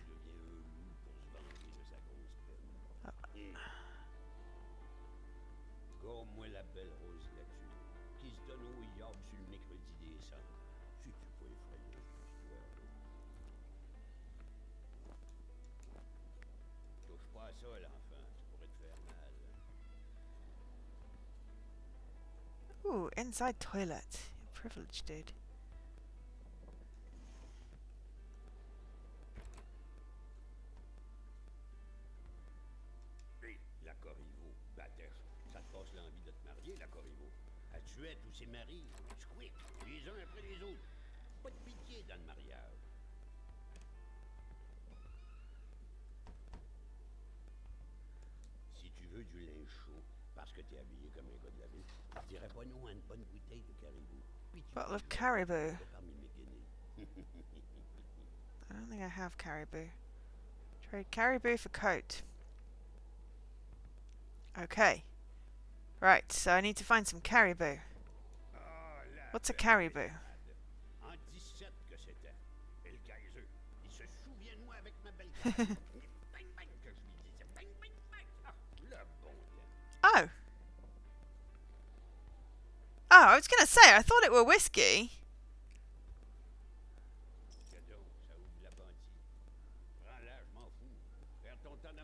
Speaker 1: Ooh, inside toilet. You're privileged, dude. Bottle of caribou. I don't think I have caribou. Trade caribou for coat. Okay. Right, so I need to find some caribou. What's a caribou? Oh. Oh, I was going to say, I thought it were whiskey.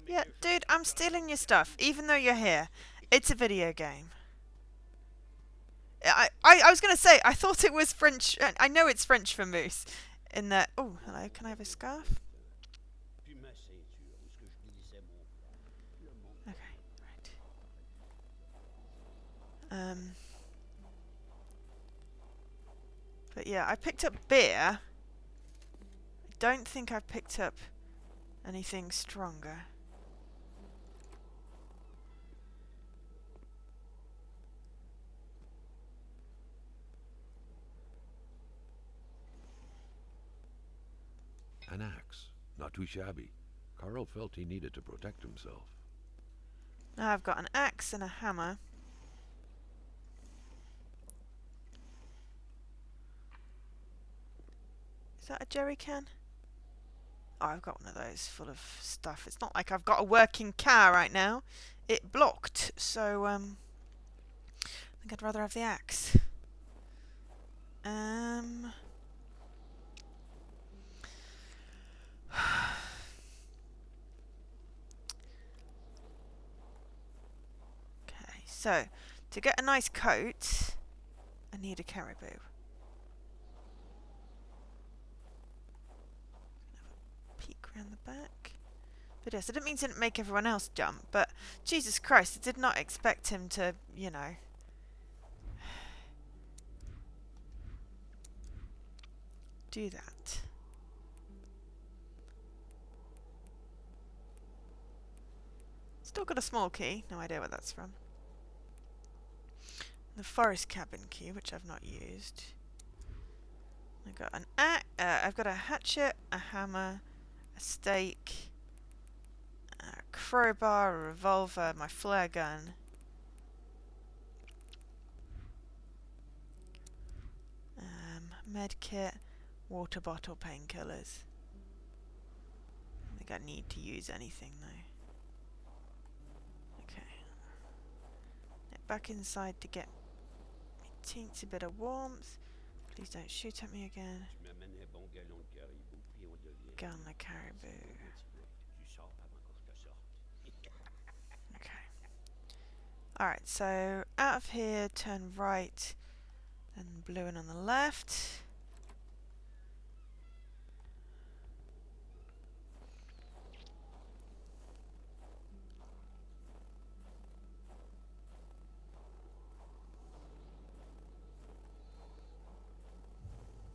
Speaker 1: Yeah, dude, I'm stealing your stuff, even though you're here. It's a video game. I was going to say, I thought it was French. I know it's French for moose. In that... Oh, hello, can I have a scarf? Okay, right. But yeah, I picked up beer. I don't think I've picked up anything stronger.
Speaker 2: An axe. Not too shabby. Carl felt he needed to protect himself.
Speaker 1: Now I've got an axe and a hammer. Is that a jerry can? Oh, I've got one of those full of stuff. It's not like I've got a working car right now. It blocked, so I think I'd rather have the axe. Okay, so to get a nice coat, I need a caribou. Peek around the back. But yes, I didn't mean to make everyone else jump, but Jesus Christ, I did not expect him to, you know. Do that. Still got a small key, no idea where that's from. the forest cabin key, which I've not used. I've got a hatchet, a hammer, a stake, a crowbar, a revolver, my flare gun. Med kit, water bottle, painkillers. I think I need to use anything though. Okay. Get back inside to get my teensy bit of warmth. Please don't shoot at me again. Gun the caribou. Okay. Alright, so out of here, turn right, then blue and on the left.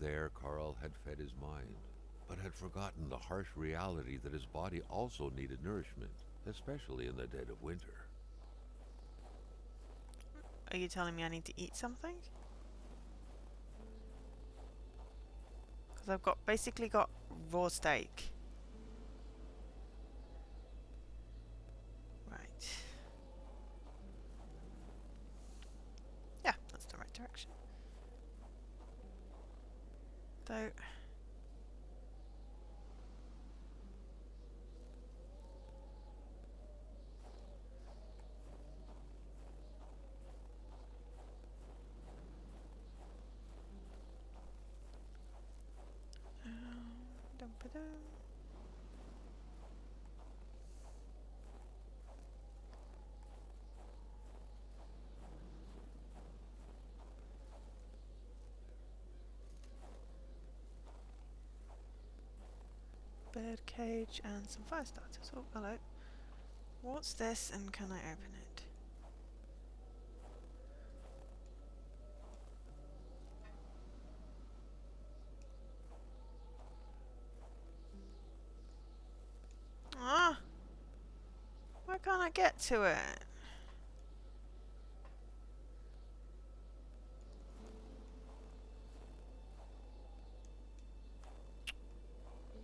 Speaker 2: There, Carl had fed his mind, but had forgotten the harsh reality that his body also needed nourishment, especially in the dead of winter.
Speaker 1: Are you telling me I need to eat something? Because I've basically got raw steak. Right. Yeah, that's the right direction. Though... dum-ba-dum. Bird cage and some fire starters. Oh, hello. What's this and can I open it? Ah! Why can't I get to it?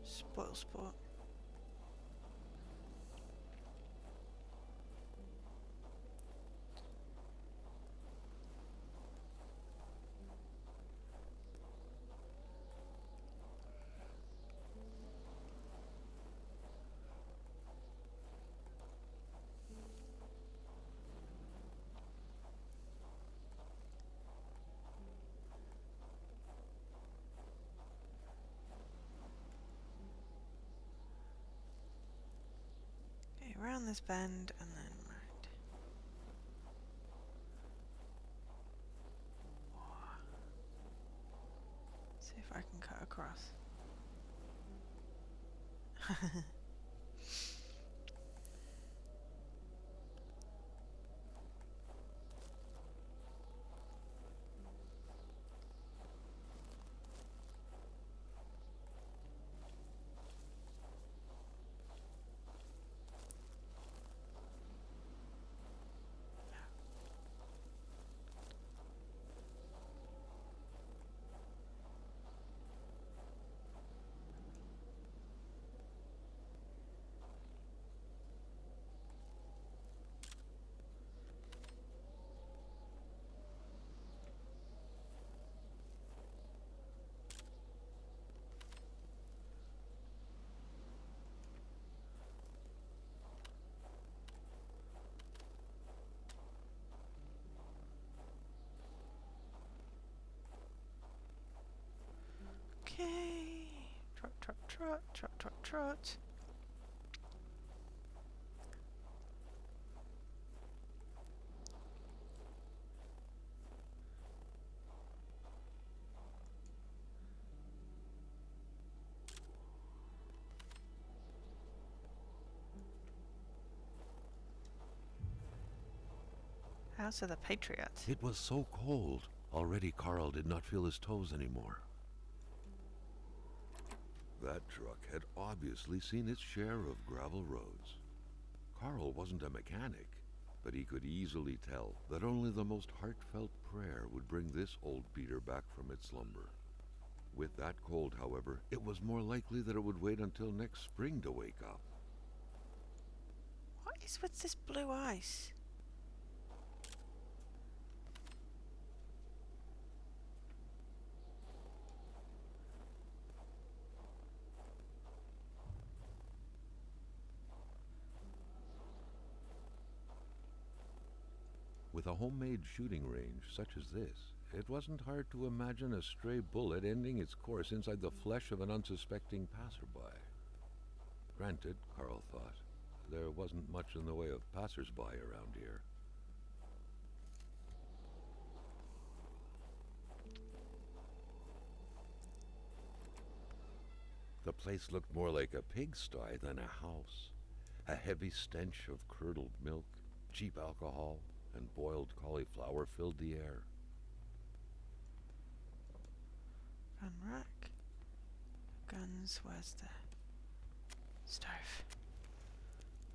Speaker 1: Spoil sport. Okay, around this bend and then right. See if I can cut across. Okay. Trot, trot, trot, trot, trot, trot. House of the Patriot.
Speaker 2: It was so cold. Already Carl did not feel his toes anymore. That truck had obviously seen its share of gravel roads. Carl wasn't a mechanic, But he could easily tell that only the most heartfelt prayer would bring this old beater back from its slumber. With that cold, however, it was more likely that it would wait until next spring to wake up.
Speaker 1: What is with this blue ice?
Speaker 2: With a homemade shooting range such as this, it wasn't hard to imagine a stray bullet ending its course inside the flesh of an unsuspecting passerby. Granted, Carl thought, there wasn't much in the way of passersby around here. The place looked more like a pigsty than a house. A heavy stench of curdled milk, cheap alcohol, and boiled cauliflower filled the air.
Speaker 1: Gun rack. Guns, where's the stove?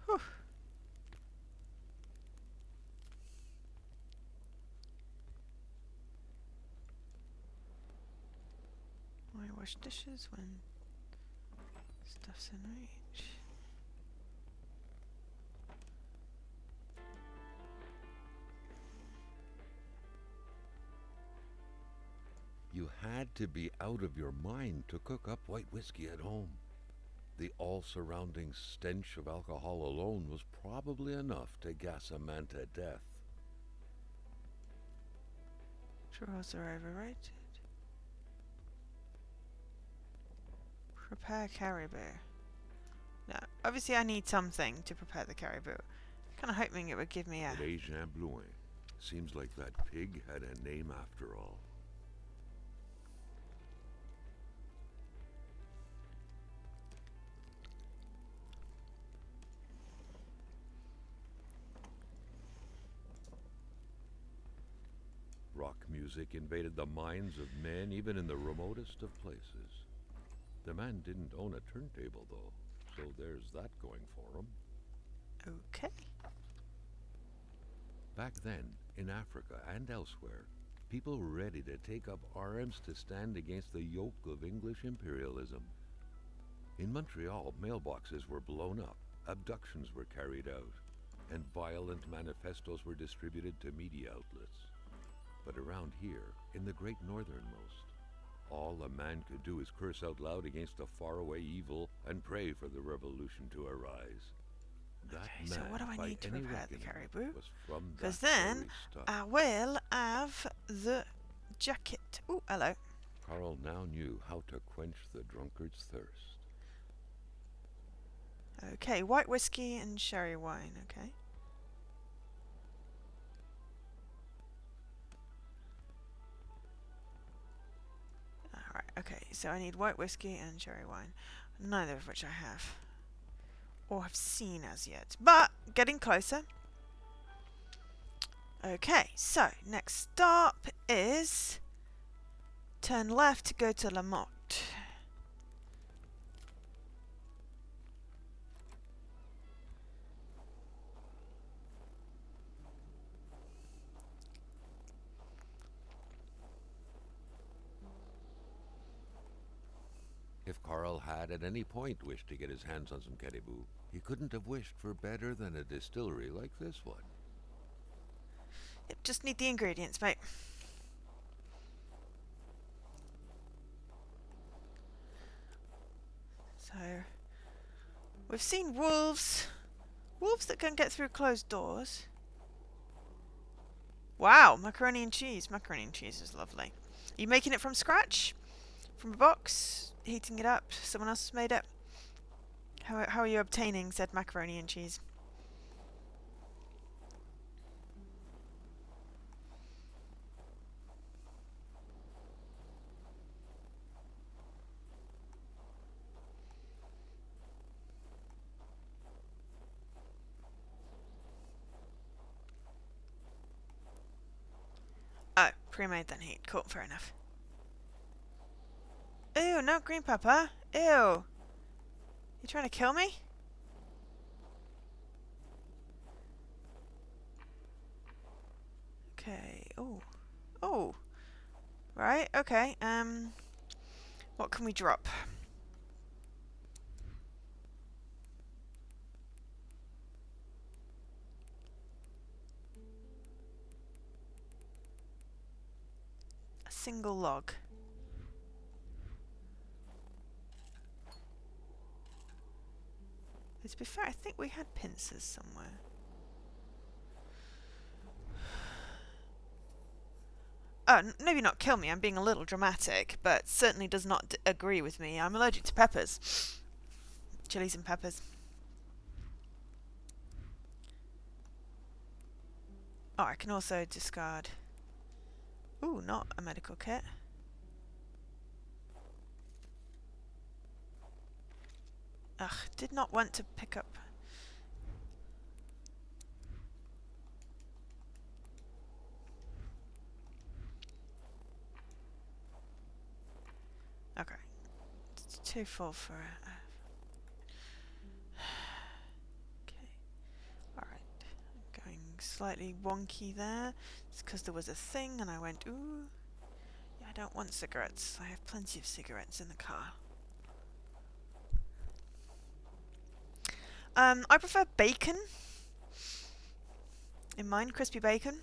Speaker 1: Whew. Why wash dishes when stuff's in reach?
Speaker 2: You had to be out of your mind to cook up white whiskey at home. The all-surrounding stench of alcohol alone was probably enough to gas a man to death.
Speaker 1: Drawers are overrated. Prepare caribou. No, obviously I need something to prepare the caribou. Kind of hoping it would give me a...
Speaker 2: Les Jean Blouin. Seems like that pig had a name after all. Rock music invaded the minds of men even in the remotest of places. The man didn't own a turntable, though, so there's that going for him.
Speaker 1: Okay.
Speaker 2: Back then, in Africa and elsewhere, people were ready to take up arms to stand against the yoke of English imperialism. In Montreal, mailboxes were blown up, abductions were carried out, and violent manifestos were distributed to media outlets. But around here, in the great northernmost, all a man could do is curse out loud against a faraway evil and pray for the revolution to arise. That
Speaker 1: Okay, so
Speaker 2: man,
Speaker 1: what do I
Speaker 2: by
Speaker 1: need to
Speaker 2: any
Speaker 1: prepare the
Speaker 2: reckoning,
Speaker 1: caribou?
Speaker 2: was from
Speaker 1: Because
Speaker 2: that
Speaker 1: then
Speaker 2: very stock.
Speaker 1: I will have the jacket. Oh, hello.
Speaker 2: Carl now knew how to quench the drunkard's thirst.
Speaker 1: Okay, white whiskey and sherry wine, okay. Alright, okay, so I need white whiskey and sherry wine. Neither of which I have. Or have seen as yet. But, getting closer. Okay, so, next stop is... turn left to go to La Motte.
Speaker 2: If Carl had at any point wished to get his hands on some caribou, he couldn't have wished for better than a distillery like this one.
Speaker 1: Yep, just need the ingredients, mate. So, we've seen wolves. Wolves that can get through closed doors. Wow, macaroni and cheese. Macaroni and cheese is lovely. Are you making it from scratch? From a box? Heating it up? Someone else has made it? How are you obtaining said macaroni and cheese? Oh, pre-made then heat. Cool, fair enough. Ew, no green pepper. Ew. You trying to kill me? Okay. Oh. Oh. Right. Okay. What can we drop? A single log. To be fair, I think we had pincers somewhere. Maybe not kill me, I'm being a little dramatic, but certainly does not agree with me. I'm allergic to peppers. Chilies and peppers. Oh, I can also discard... Ooh, not a medical kit. Ugh, did not want to pick up... Okay. It's too full for... Okay. Alright. Going slightly wonky there. It's because there was a thing and I went, ooh... Yeah, I don't want cigarettes. I have plenty of cigarettes in the car. I prefer bacon. In mine, crispy bacon.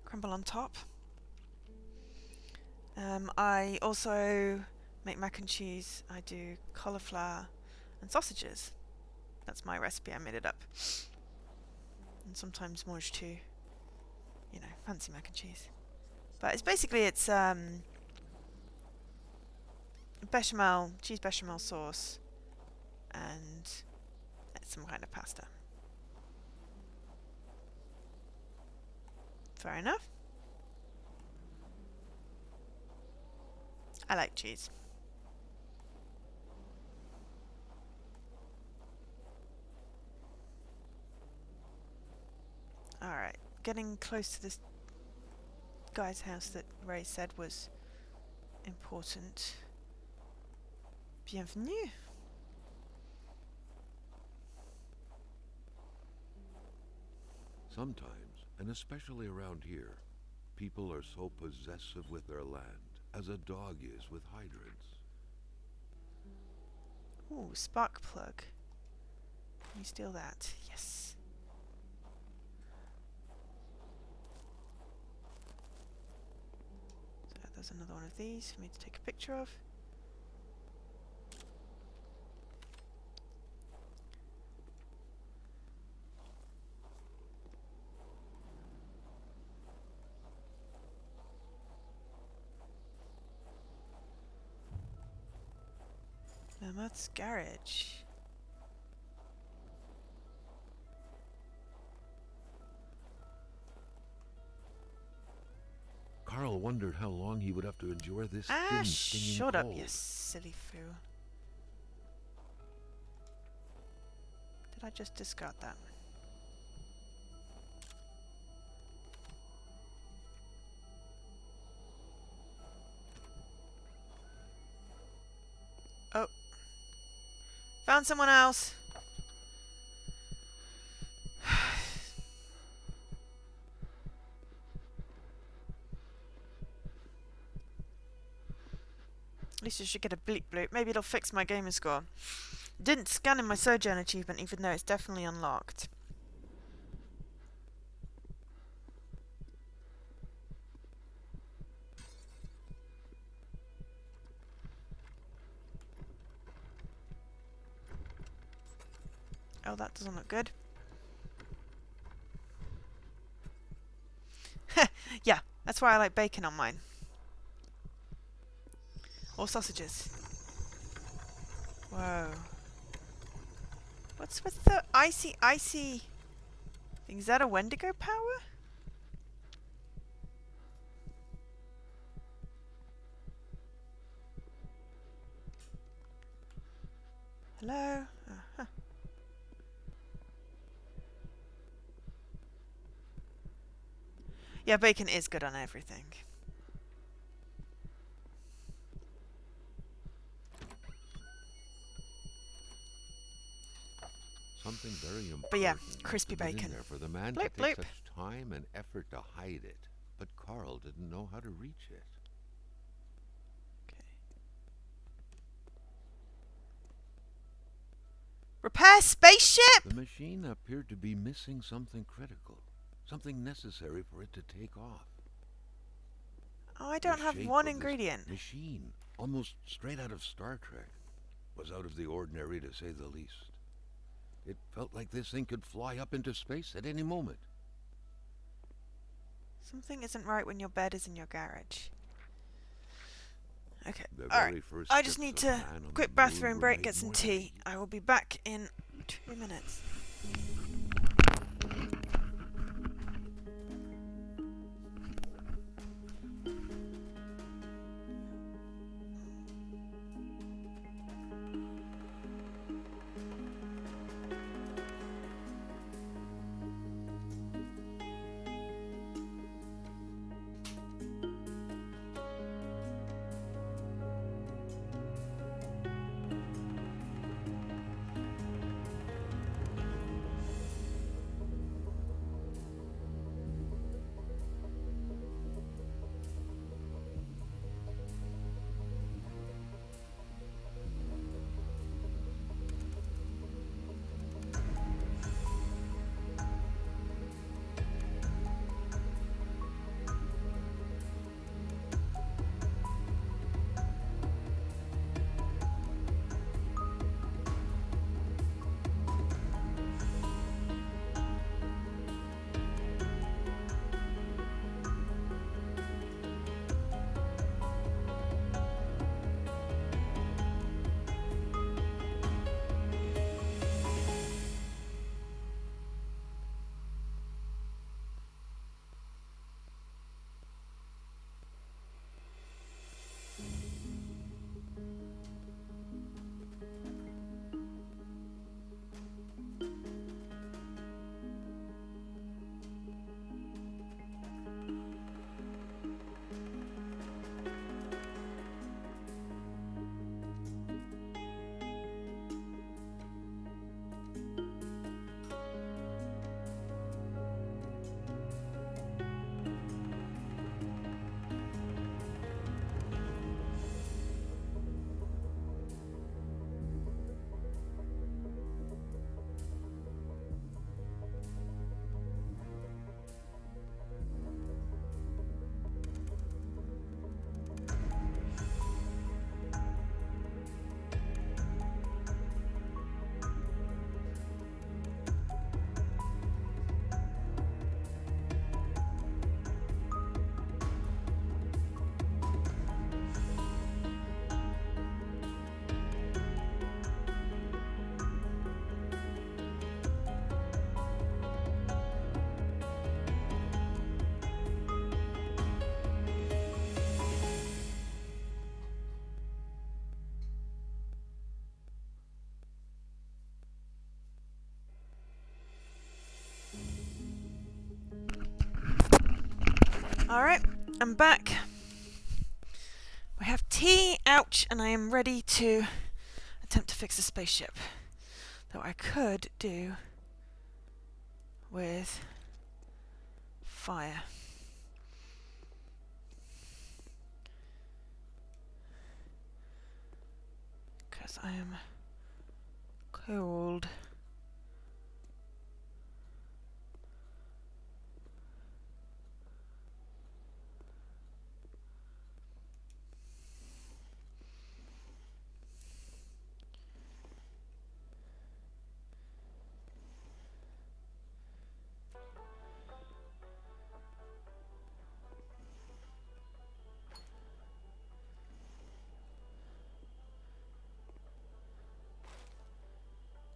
Speaker 1: Crumble on top. I also make mac and cheese. I do cauliflower and sausages. That's my recipe. I made it up. And sometimes mange too. You know, fancy mac and cheese. But it's basically bechamel, cheese bechamel sauce, and some kind of pasta. Fair enough. I like cheese. Alright, getting close to this guy's house that Ray said was important. Bienvenue.
Speaker 2: Sometimes, and especially around here, people are so possessive with their land, as a dog is with hydrants.
Speaker 1: Ooh, spark plug. Can you steal that? Yes. So there's another one of these for me to take a picture of. Mammoth's garage.
Speaker 2: Carl wondered how long he would have to endure this thin, stinging
Speaker 1: Shut
Speaker 2: cold.
Speaker 1: up, you silly fool. Did I just discard that? Oh. Found someone else. At least I should get a bleep bloop. Maybe it'll fix my gamer score. Didn't scan in my Sojourn achievement even though it's definitely unlocked. Oh, that doesn't look good. Yeah, that's why I like bacon on mine. Or sausages. Whoa. What's with the icy thing? Is that a Wendigo power? Hello? Huh. Yeah, bacon is good on everything.
Speaker 2: Something very
Speaker 1: But yeah,
Speaker 2: important must
Speaker 1: crispy
Speaker 2: have been in
Speaker 1: bacon.
Speaker 2: there for the man to
Speaker 1: Bloop,
Speaker 2: take
Speaker 1: bloop.
Speaker 2: such time and effort to hide it. But Carl didn't know how to reach it.
Speaker 1: Okay. Repair spaceship?
Speaker 2: The machine appeared to be missing something critical, something necessary for it to take off.
Speaker 1: Oh, I
Speaker 2: The
Speaker 1: don't have
Speaker 2: shape
Speaker 1: one
Speaker 2: of this
Speaker 1: ingredient.
Speaker 2: machine, almost straight out of Star Trek, was out of the ordinary to say the least. It felt like this thing could fly up into space at any moment.
Speaker 1: Something isn't right when your bed is in your garage. Okay,
Speaker 2: The
Speaker 1: alright.
Speaker 2: very first
Speaker 1: I just
Speaker 2: steps
Speaker 1: need
Speaker 2: of
Speaker 1: to
Speaker 2: man on
Speaker 1: quick
Speaker 2: the moon
Speaker 1: bathroom
Speaker 2: were
Speaker 1: break,
Speaker 2: made
Speaker 1: get some
Speaker 2: more than
Speaker 1: tea. I will be back in 2 minutes. Alright, I'm back. We have tea, ouch, and I am ready to attempt to fix the spaceship. Though I could do with fire. Because I am cold.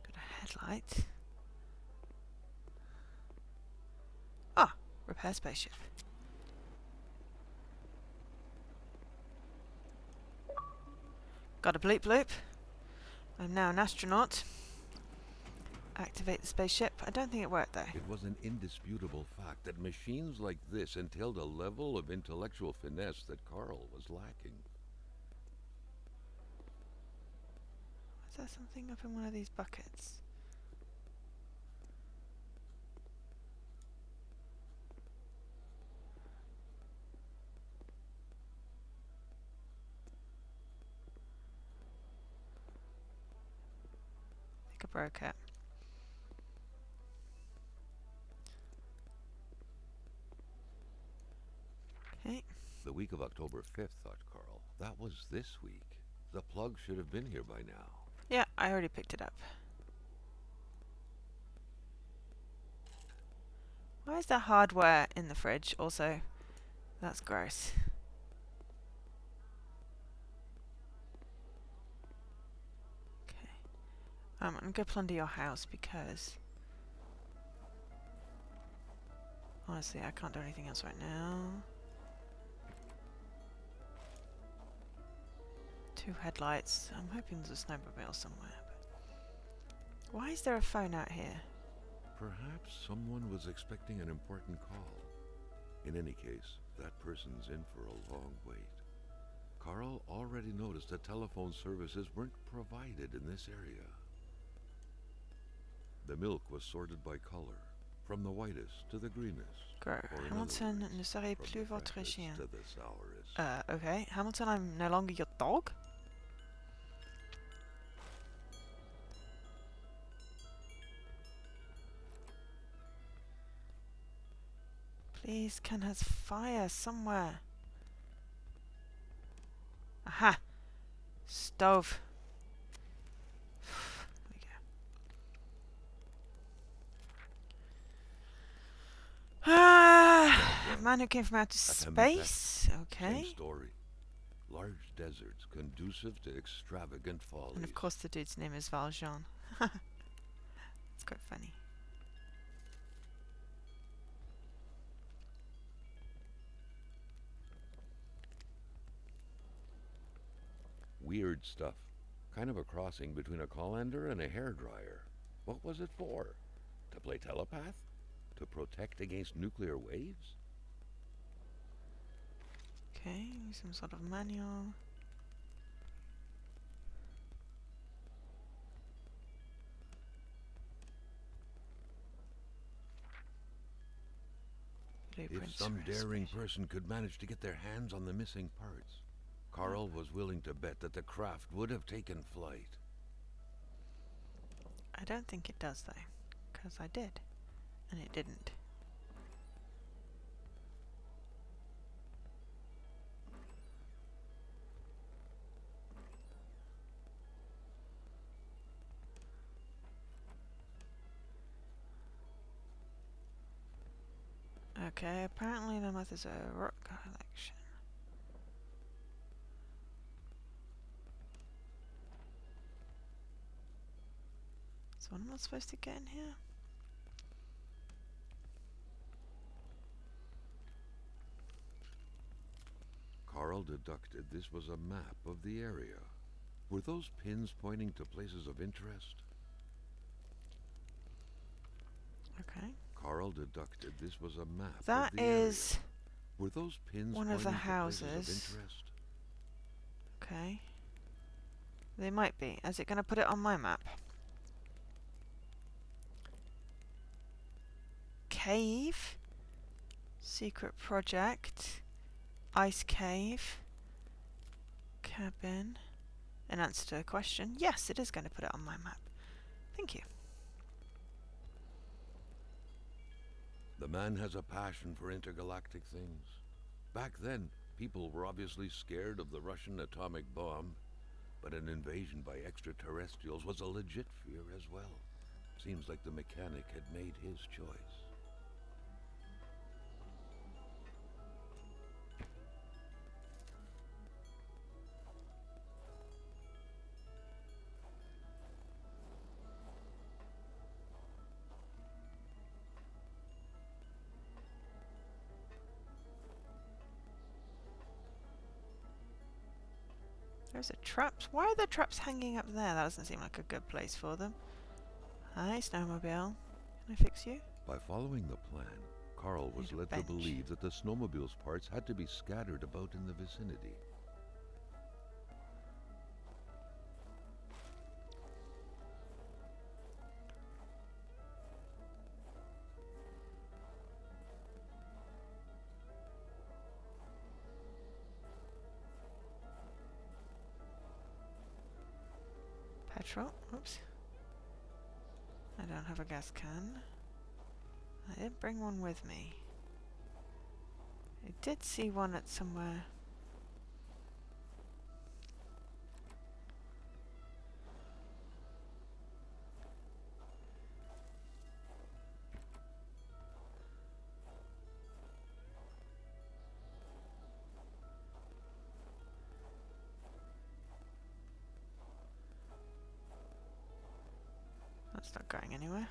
Speaker 1: Got a headlight. Ah, repair spaceship. Got a bleep bloop. I'm now an astronaut. Activate the spaceship. I don't think it worked though.
Speaker 2: It was an indisputable fact that machines like this entailed a level of intellectual finesse that Carl was lacking.
Speaker 1: Is there something up in one of these buckets? broke it. Okay.
Speaker 2: The week of October 5th, thought Carl. That was this week. The plug should have been here by now.
Speaker 1: Yeah, I already picked it up. Why is there hardware in the fridge also? That's gross. Okay. I'm gonna go plunder your house because honestly I can't do anything else right now. 2 headlights. I'm hoping there's a snowmobile somewhere. But why is there a phone out here?
Speaker 2: Perhaps someone was expecting an important call. In any case, that person's in for a long wait. Carl already noticed that telephone services weren't provided in this area. The milk was sorted by color, from the whitest to the greenest.
Speaker 1: Hamilton ne serait
Speaker 2: From
Speaker 1: plus
Speaker 2: the
Speaker 1: votre
Speaker 2: fattest
Speaker 1: chien.
Speaker 2: to the sourest.
Speaker 1: Okay. Hamilton, I'm no longer your dog. Please, Ken has fire somewhere. Aha! Stove. There we go. Ah, man who came from outer space. Okay.
Speaker 2: Same story. Large deserts conducive to extravagant follies.
Speaker 1: And of course the dude's name is Valjean. It's quite funny.
Speaker 2: Weird stuff. Kind of a crossing between a colander and a hairdryer. What was it for? To play telepath? To protect against nuclear waves?
Speaker 1: Okay, some sort of manual.
Speaker 2: If some daring person could manage to get their hands on the missing parts, Carl was willing to bet that the craft would have taken flight.
Speaker 1: I don't think it does though, because I did, and it didn't. Okay, apparently the mouth is a rock collection. So what am I supposed to get in here?
Speaker 2: Carl deducted this was a map of the area. Were those pins pointing to places of interest?
Speaker 1: Okay.
Speaker 2: Carl deducted this was a map
Speaker 1: That
Speaker 2: of the
Speaker 1: is
Speaker 2: area. Were those pins
Speaker 1: one of the
Speaker 2: pointing to places of
Speaker 1: houses.
Speaker 2: interest?
Speaker 1: Okay. They might be. Is it going to put it on my map? Cave. Secret project. Ice cave. Cabin. In answer to a question, yes, it is going to put it on my map. Thank you.
Speaker 2: The man has a passion for intergalactic things. Back then, people were obviously scared of the Russian atomic bomb, but an invasion by extraterrestrials was a legit fear as well. Seems like the mechanic had made his choice.
Speaker 1: There's a traps. Why are the traps hanging up there? That doesn't seem like a good place for them. Hi, snowmobile. Can I fix you?
Speaker 2: By following the plan, Carl was
Speaker 1: Need a
Speaker 2: led to
Speaker 1: bench.
Speaker 2: believe that the snowmobile's parts had to be scattered about in the vicinity.
Speaker 1: Petrol. Oops. I don't have a gas can. I didn't bring one with me. I did see one at somewhere. That's not going anywhere.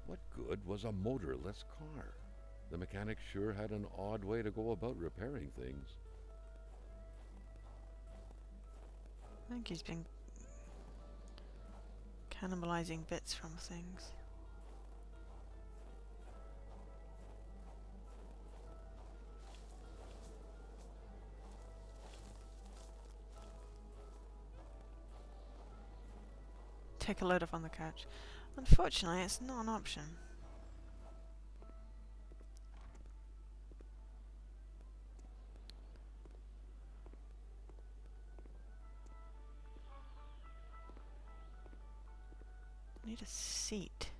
Speaker 2: What good was a motorless car? The mechanic sure had an odd way to go about repairing things.
Speaker 1: I think he's been cannibalizing bits from things. Take a load off on the couch. Unfortunately, it's not an option. I need a seat.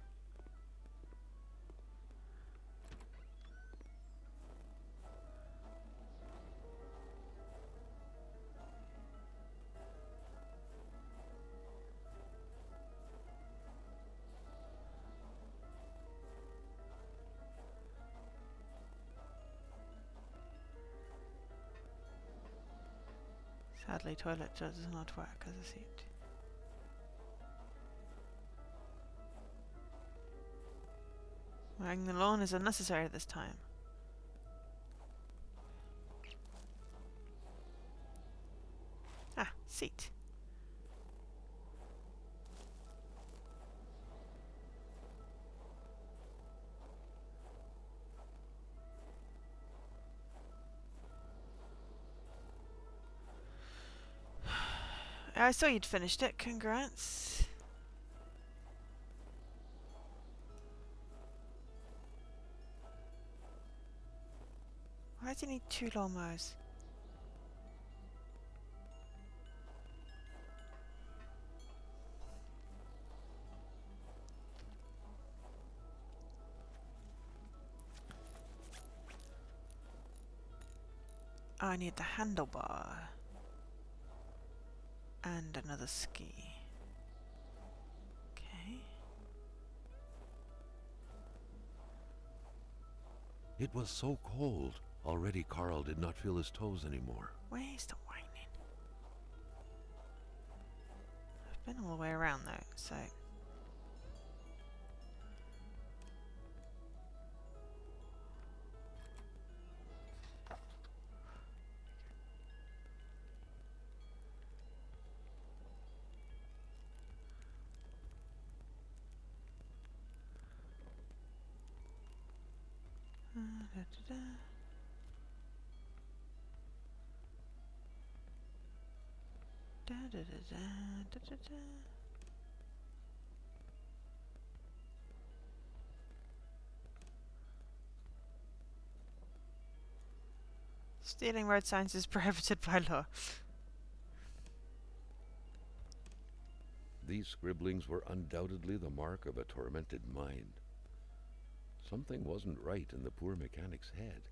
Speaker 1: Sadly, toilet does not work as a seat. Mowing the lawn is unnecessary at this time. Ah, seat. I saw you'd finished it. Congrats. Why do you need 2 lawnmowers? Oh, I need the handlebar. And another ski. Okay.
Speaker 2: It was so cold. Already Carl did not feel his toes anymore.
Speaker 1: Where's the whining? I've been all the way around though, so... da, da, da. Da, da, da, da, da, da, da. Stealing road signs is prohibited by law.
Speaker 2: These scribblings were undoubtedly the mark of a tormented mind. Something wasn't right in the poor mechanic's head.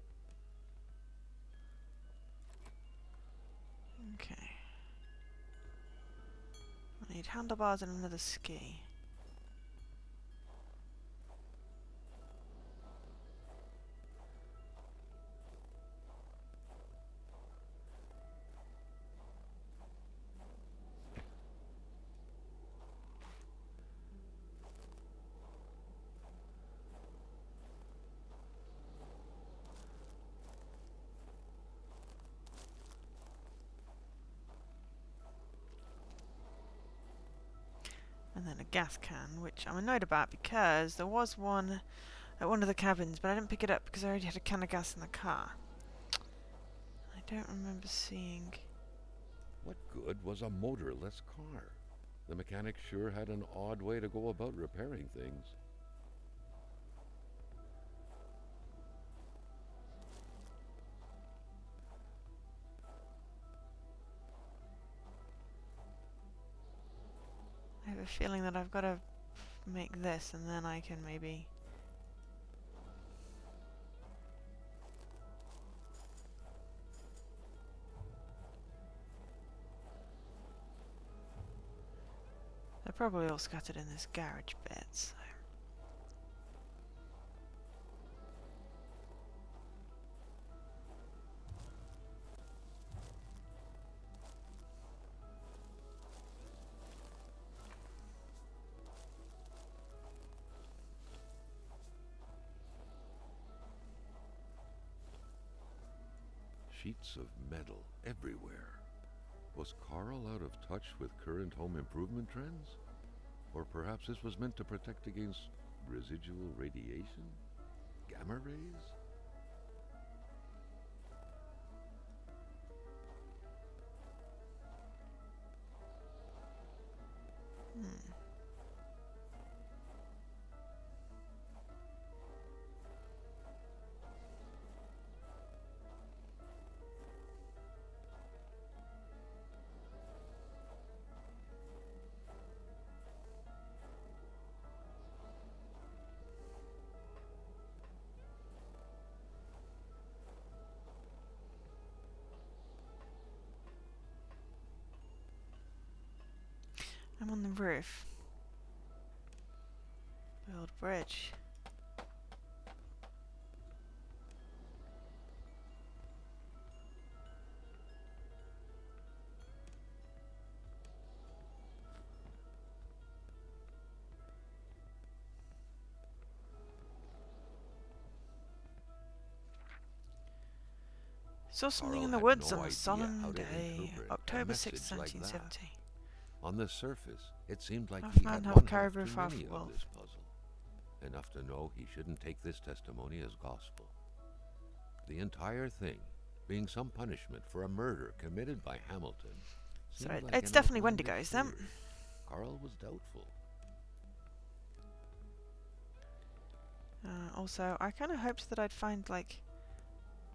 Speaker 1: Okay. I need handlebars and another ski. And then a gas can, which I'm annoyed about because there was one at one of the cabins, but I didn't pick it up because I already had a can of gas in the car. I don't remember seeing...
Speaker 2: What good was a motorless car? The mechanic sure had an odd way to go about repairing things.
Speaker 1: I have a feeling that I've got to make this and then I can maybe... They're probably all scattered in this garage bit, so...
Speaker 2: Sheets of metal everywhere. Was Carl out of touch with current home improvement trends? Or perhaps this was meant to protect against residual radiation? Gamma rays?
Speaker 1: Hmm. I'm on the roof. Build bridge. Saw something
Speaker 2: Carl
Speaker 1: in the
Speaker 2: had
Speaker 1: woods
Speaker 2: no
Speaker 1: on a
Speaker 2: idea how
Speaker 1: solemn
Speaker 2: to
Speaker 1: day,
Speaker 2: interpret a
Speaker 1: October 6th,
Speaker 2: message like that.
Speaker 1: 1970.
Speaker 2: On the surface, it seemed like
Speaker 1: Half
Speaker 2: he
Speaker 1: man,
Speaker 2: had
Speaker 1: half
Speaker 2: one half
Speaker 1: caribou,
Speaker 2: too
Speaker 1: half
Speaker 2: many of
Speaker 1: wolf.
Speaker 2: this puzzle. Enough to know he shouldn't take this testimony as gospel. The entire thing being some punishment for a murder committed by Hamilton.
Speaker 1: So
Speaker 2: Seemed like
Speaker 1: it's
Speaker 2: an
Speaker 1: definitely
Speaker 2: outlandish
Speaker 1: Wendigos then.
Speaker 2: theory. Carl was doubtful.
Speaker 1: Also, I kind of hoped that I'd find, like,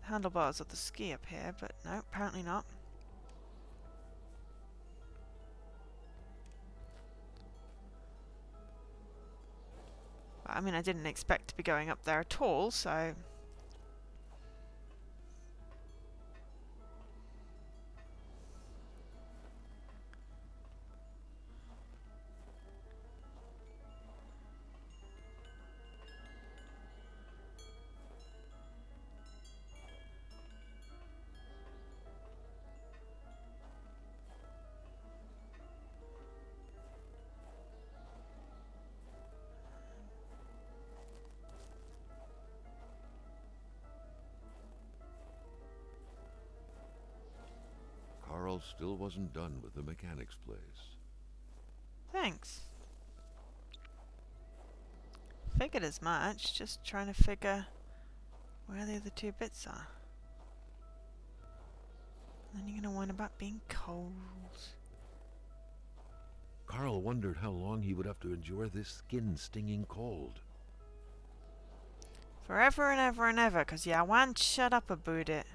Speaker 1: handlebars of the ski up here, but no, apparently not. I mean, I didn't expect to be going up there at all, so...
Speaker 2: Carl still wasn't done with the mechanic's place.
Speaker 1: Thanks. Figured as much, just trying to figure where the other two bits are. And then you're gonna whine about being cold.
Speaker 2: Carl wondered how long he would have to endure this skin-stinging cold.
Speaker 1: Forever and ever and ever, 'cause ya won't shut up about it.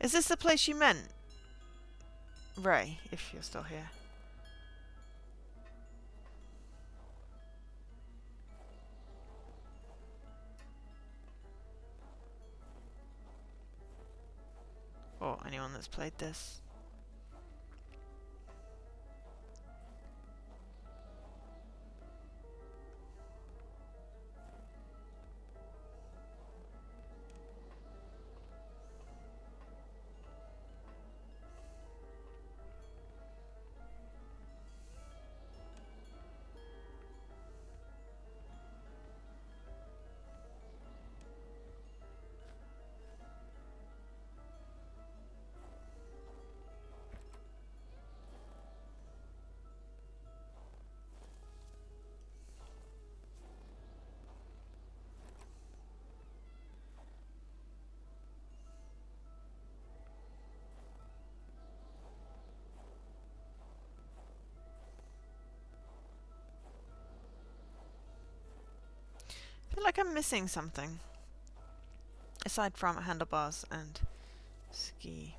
Speaker 1: Is this the place you meant, Ray, if you're still here? Or anyone that's played this? like I'm missing something. Aside from handlebars and ski.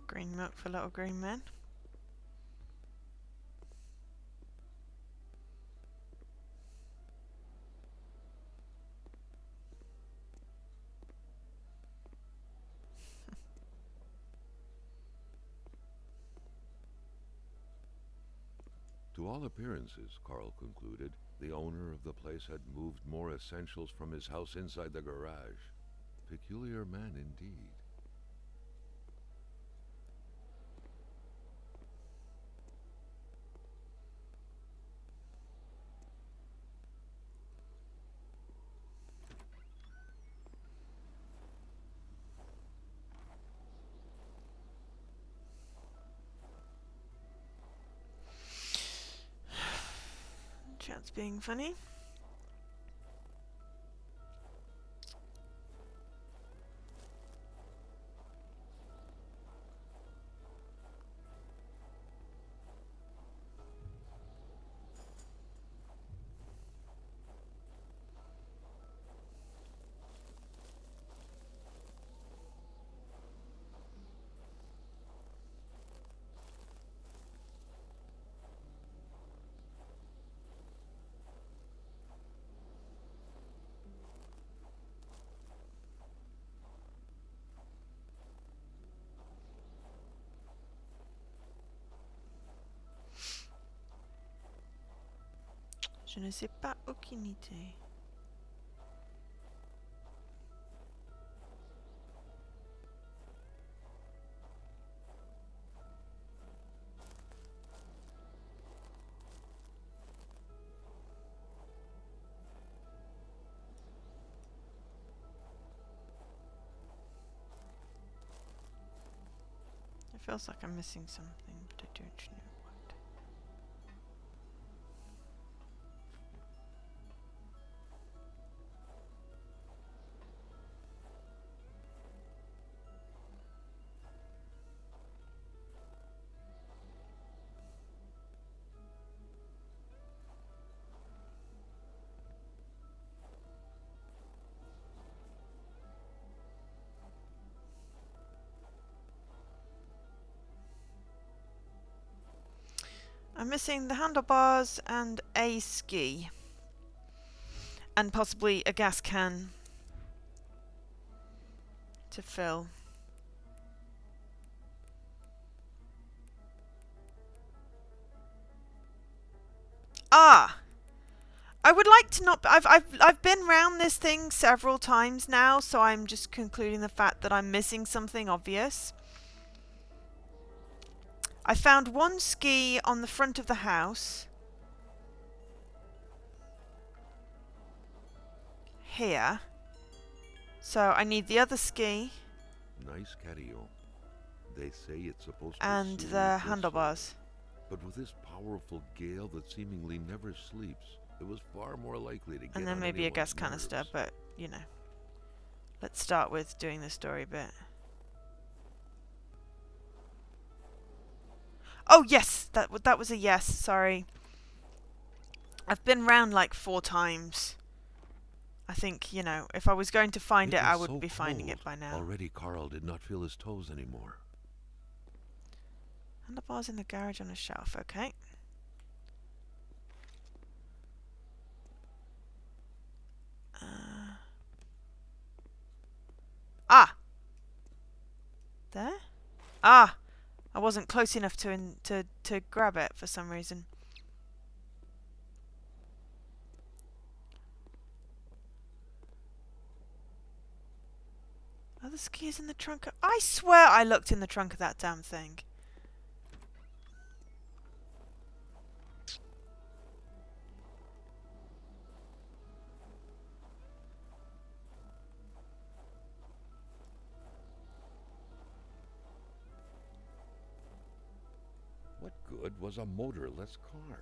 Speaker 1: Green milk for little green men.
Speaker 2: To all appearances, Carl concluded, the owner of the place had moved more essentials from his house inside the garage. Peculiar man indeed.
Speaker 1: Chat's being funny. Je ne sais pas aucune idée. It feels like I'm missing something, but I don't know what. I'm missing the handlebars and a ski. And possibly a gas can to fill. Ah! I would like to not. I've been round this thing several times now, so I'm just concluding the fact that I'm missing something obvious. I found one ski on the front of the house. Here. So I need the other ski.
Speaker 2: Nice carry-on. They say it's supposed to
Speaker 1: And
Speaker 2: soothe
Speaker 1: the
Speaker 2: soul.
Speaker 1: handlebars.
Speaker 2: But with this powerful gale that seemingly never sleeps, it was far more likely to get
Speaker 1: And then
Speaker 2: on
Speaker 1: maybe a
Speaker 2: anyone's
Speaker 1: gas canister,
Speaker 2: nerves.
Speaker 1: but, you know. Let's start with doing the story bit. Oh, yes! That was a yes, sorry. I've been round like 4 times. I think, you know, if I was going to find it, I
Speaker 2: was
Speaker 1: would
Speaker 2: so
Speaker 1: be finding
Speaker 2: cold.
Speaker 1: it by now.
Speaker 2: Already Carl did not feel his toes anymore.
Speaker 1: Handlebars in the garage on a shelf, okay. Ah! There? Ah! I wasn't close enough to grab it for some reason. Are the skis in the trunk? I swear I looked in the trunk of that damn thing.
Speaker 2: What good was a motorless car?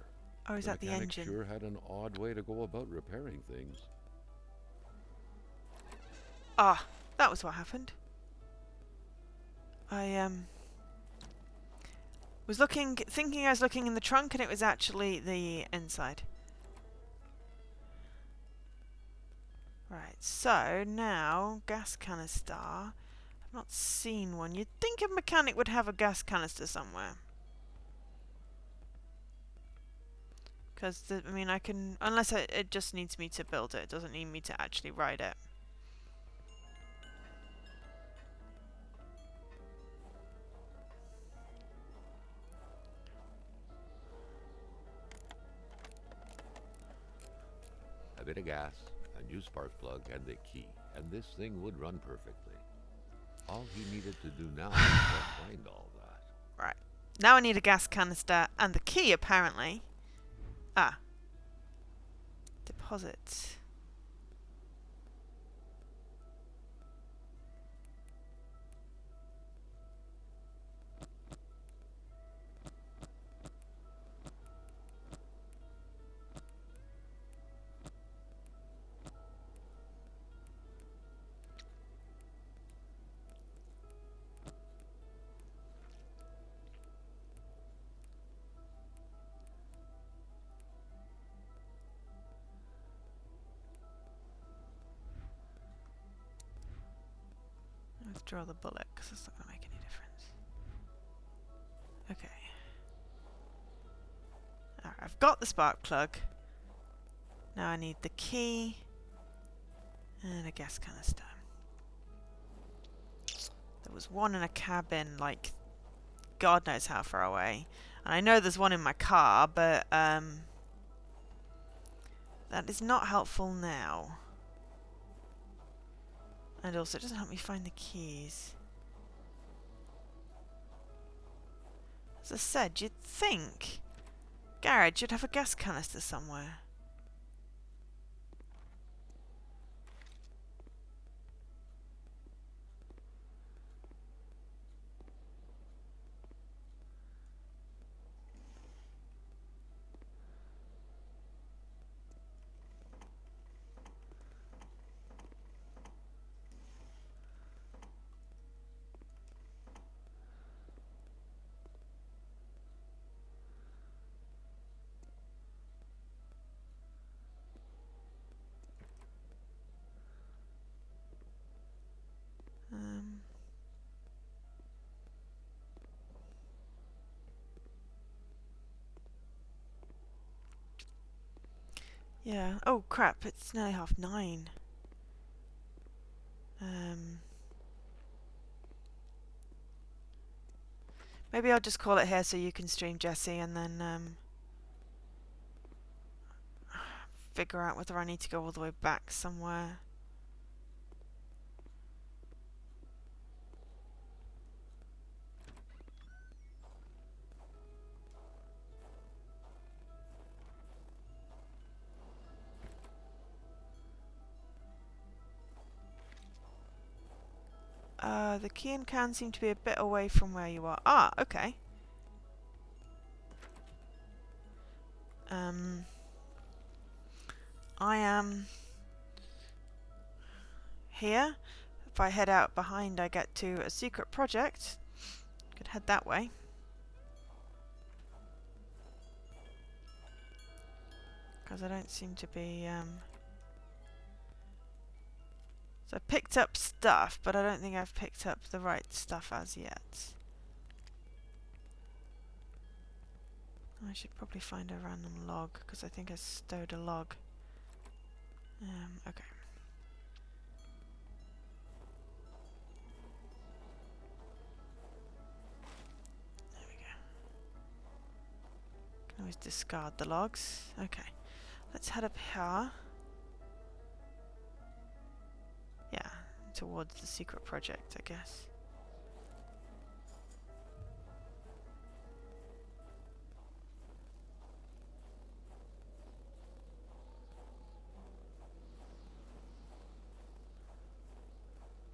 Speaker 1: Oh, is
Speaker 2: The
Speaker 1: that the
Speaker 2: mechanic
Speaker 1: engine?
Speaker 2: sure had an odd way to go about repairing things.
Speaker 1: Ah, that was what happened. I was thinking I was looking in the trunk, and it was actually the inside. Right, so now gas canister. I've not seen one. You'd think a mechanic would have a gas canister somewhere. Because, I mean, I can... Unless it just needs me to build it. It doesn't need me to actually ride it.
Speaker 2: A bit of gas, a new spark plug, and the key, and this thing would run perfectly. All he needed to do now was to find all that.
Speaker 1: Right. Now I need a gas canister and the key, apparently. Ah. Deposit. Withdraw the bullet, because that's not going to make any difference. Okay. Alright, I've got the spark plug. Now I need the key and a gas canister. There was one in a cabin, like, God knows how far away. And I know there's one in my car, but that is not helpful now. And also, it doesn't help me find the keys. As I said, you'd think garage should have a gas canister somewhere. Yeah. Oh crap! It's nearly 9:30. Maybe I'll just call it here so you can stream, Jesse, and then figure out whether I need to go all the way back somewhere. The key and can seem to be a bit away from where you are. Ah, okay. I am here. If I head out behind, I get to a secret project. Could head that way. Because I don't seem to be... So I picked up stuff, but I don't think I've picked up the right stuff as yet. I should probably find a random log, because I think I stowed a log. Okay. always discard the logs. Okay, let's head up here. Yeah, towards the secret project, I guess.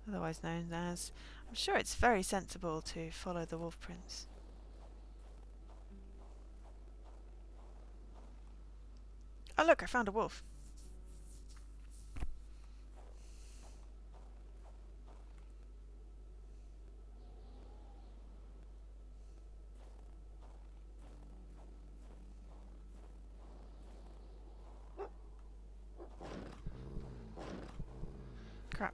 Speaker 1: Otherwise known as... I'm sure it's very sensible to follow the wolf prints. Oh look, I found a wolf. Crap.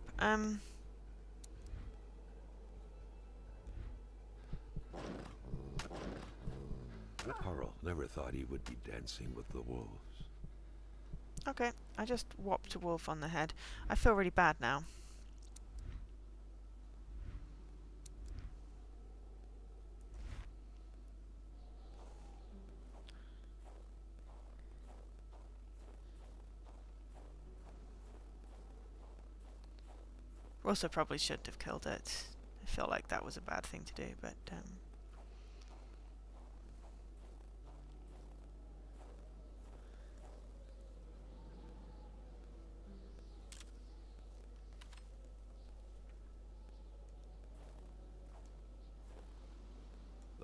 Speaker 2: Carl never thought he would be dancing with the wolves.
Speaker 1: Okay, I just whopped a wolf on the head. I feel really bad now. Also probably shouldn't have killed it. I feel like that was a bad thing to do, but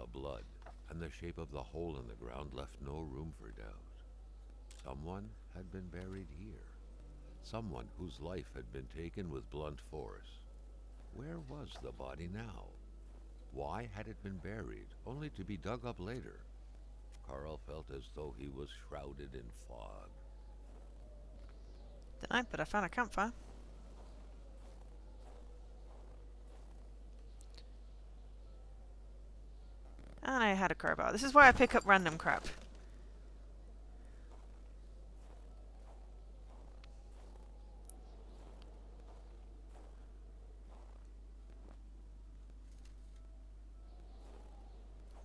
Speaker 2: The blood and the shape of the hole in the ground left no room for doubt. Someone had been buried here. Someone whose life had been taken with blunt force. Where was the body now? Why had it been buried, only to be dug up later? Carl felt as though he was shrouded in fog.
Speaker 1: dunno, but I found a campfire. And I had a crowbar. This is why I pick up random crap.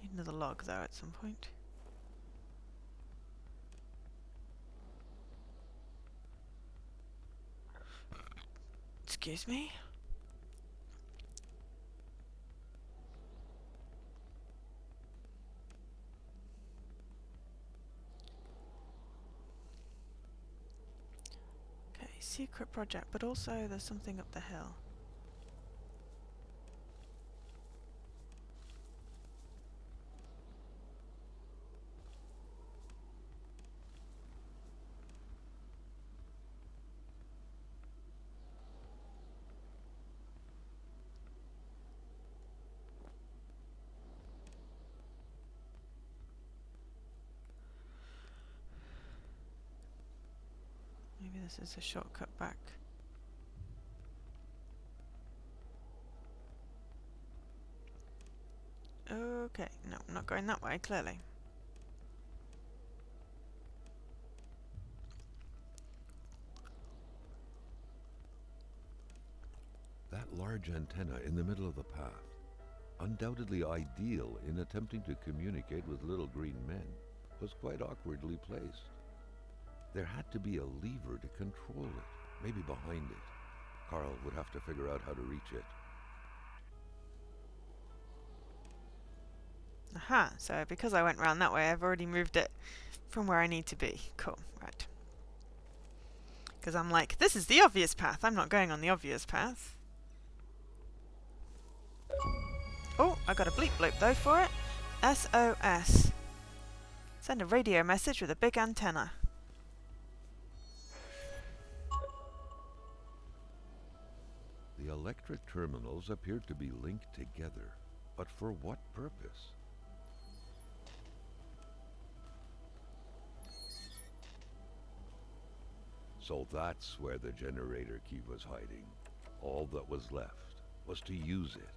Speaker 1: Need another log though at some point. Excuse me? Okay, secret project, but also there's something up the hill. Maybe this is a shortcut back. Okay, no, I'm not going that way, clearly.
Speaker 2: That large antenna in the middle of the path, undoubtedly ideal in attempting to communicate with little green men, was quite awkwardly placed. There had to be a lever to control it, maybe behind it. Carl would have to figure out how to reach it.
Speaker 1: Aha, so because I went round that way, I've already moved it from where I need to be. Cool, right. Because I'm like, this is the obvious path. I'm not going on the obvious path. Oh, I got a bleep bloop though for it. SOS. Send a radio message with a big antenna.
Speaker 2: The electric terminals appeared to be linked together, but for what purpose? So that's where the generator key was hiding. All that was left was to use it.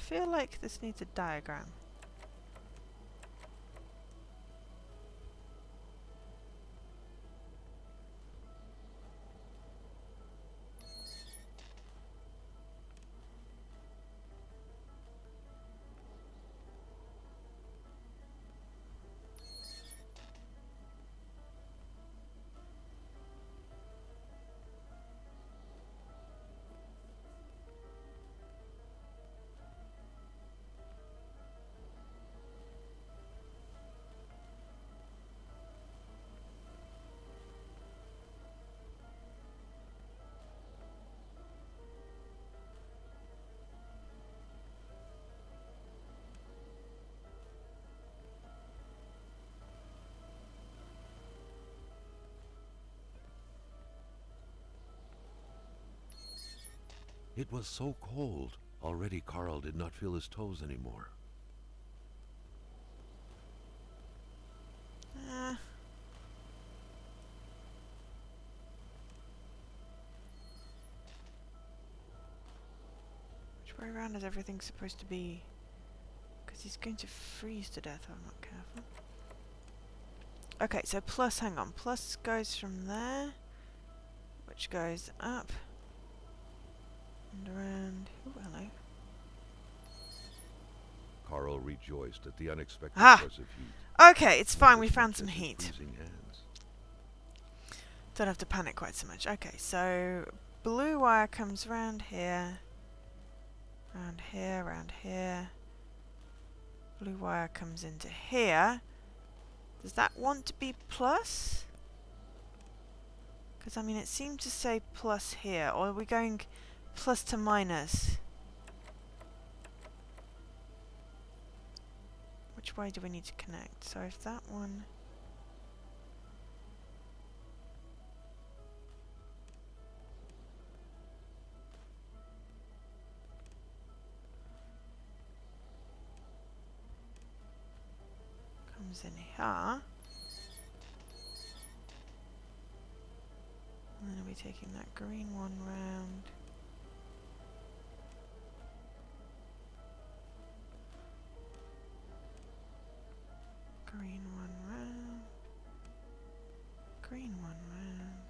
Speaker 1: feel like this needs a diagram.
Speaker 2: It was so cold. Already Carl did not feel his toes anymore.
Speaker 1: Uh, which way around is everything supposed to be? Because he's going to freeze to death if I'm not careful. Okay, so plus, hang on. Plus goes from there, which goes up and around. Ooh, hello.
Speaker 2: Carl rejoiced at the unexpected
Speaker 1: Ah!
Speaker 2: source of heat.
Speaker 1: Okay, it's
Speaker 2: Not
Speaker 1: fine.
Speaker 2: as
Speaker 1: We found
Speaker 2: much
Speaker 1: some
Speaker 2: as his
Speaker 1: heat.
Speaker 2: freezing hands.
Speaker 1: Don't have to panic quite so much. Okay, so blue wire comes round here, round here, round here. Blue wire comes into here. Does that want to be plus? Because, I mean, it seemed to say plus here. Or are we going plus to minus? Which way do we need to connect? So if that one... comes in here. And then are we taking that green one round? Green one round. Green one round.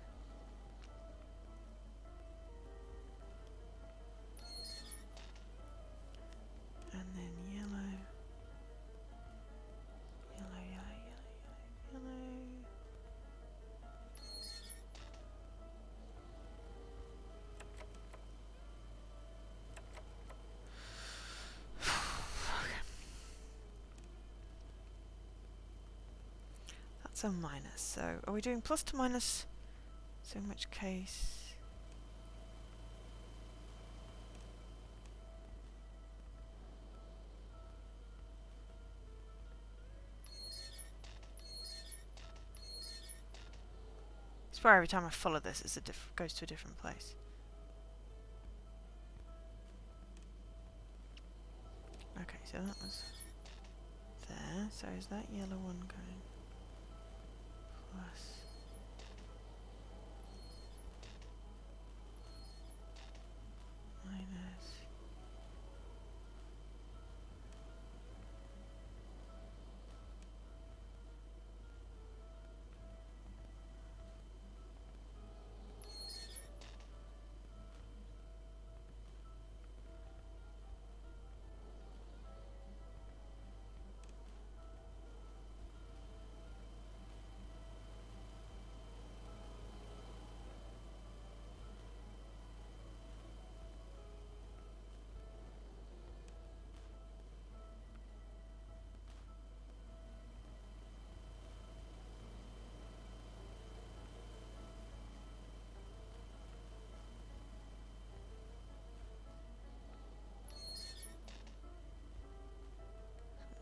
Speaker 1: And then yellow. Yellow, yellow, yellow, yellow, yellow. That's a minus. So are we doing plus to minus? So in which case... I swear every time I follow this, it's goes to a different place. Okay, so that was there. So is that yellow one going plus? Minus.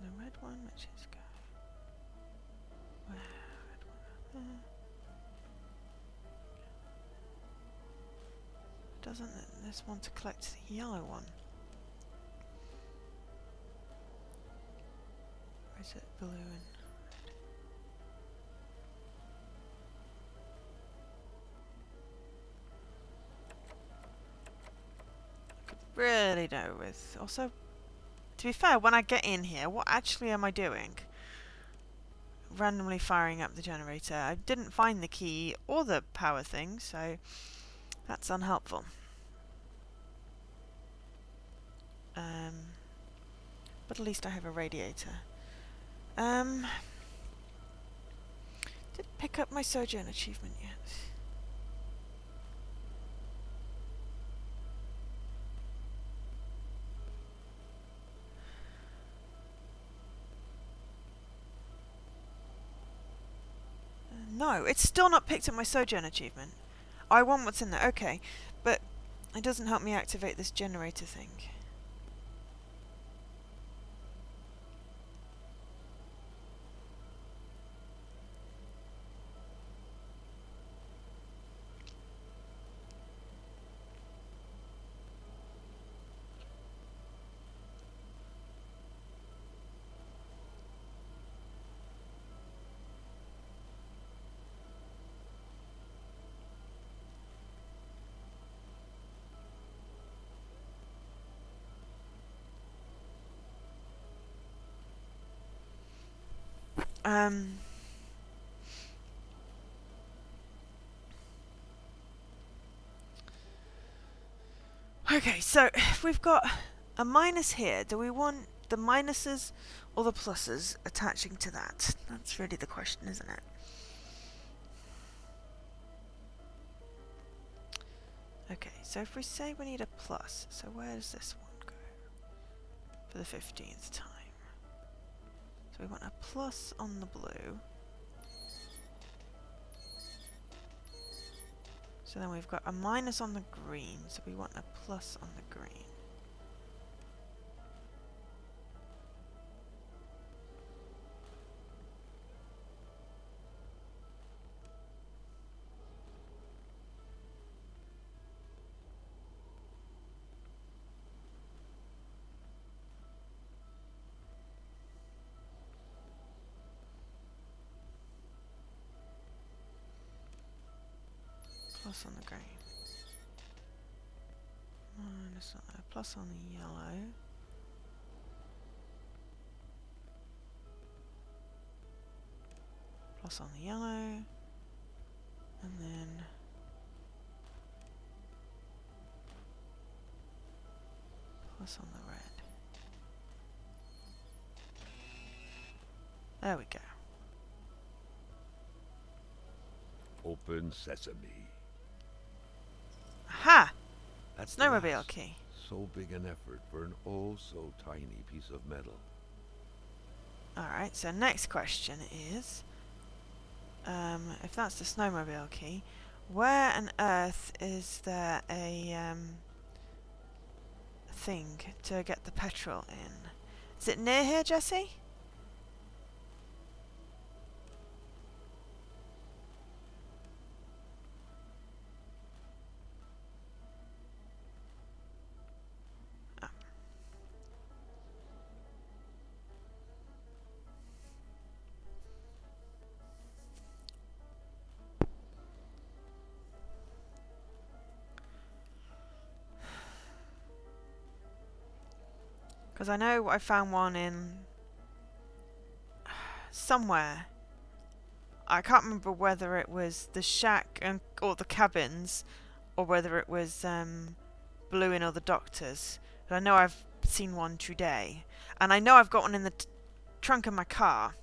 Speaker 1: The red one, which is go. Where? Red one there. Doesn't this want to collect the yellow one? Or is it blue and red? I could really do with also To be fair, when I get in here, what actually am I doing? Randomly firing up the generator. I didn't find the key or the power thing, so that's unhelpful. But at least I have a radiator. Did pick up my Sojourn achievement yet? No, it's still not picked up my Sojourn achievement. I want what's in there, okay. But it doesn't help me activate this generator thing. Okay, so we've got a minus here. Do we want the minuses or the pluses attaching to that? That's really the question, isn't it? Okay, so if we say we need a plus, so where does this one go? For the 15th time. So we want a plus on the blue. So then we've got a minus on the green, so we want a plus on the green. Plus on the green. Minus on the plus on the yellow. Plus on the yellow. And then plus on the red. There we go.
Speaker 2: Open sesame.
Speaker 1: Aha!
Speaker 2: At
Speaker 1: Snowmobile
Speaker 2: last.
Speaker 1: key.
Speaker 2: So big an effort for an oh so tiny piece of metal.
Speaker 1: Alright, so next question is, if that's the snowmobile key, where on earth is there a thing to get the petrol in? Is it near here, Jesse? Because I know I found one in somewhere. I can't remember whether it was the shack or the cabins, or whether it was Blue Inn or the doctors. But I know I've seen one today, and I know I've got one in the trunk of my car.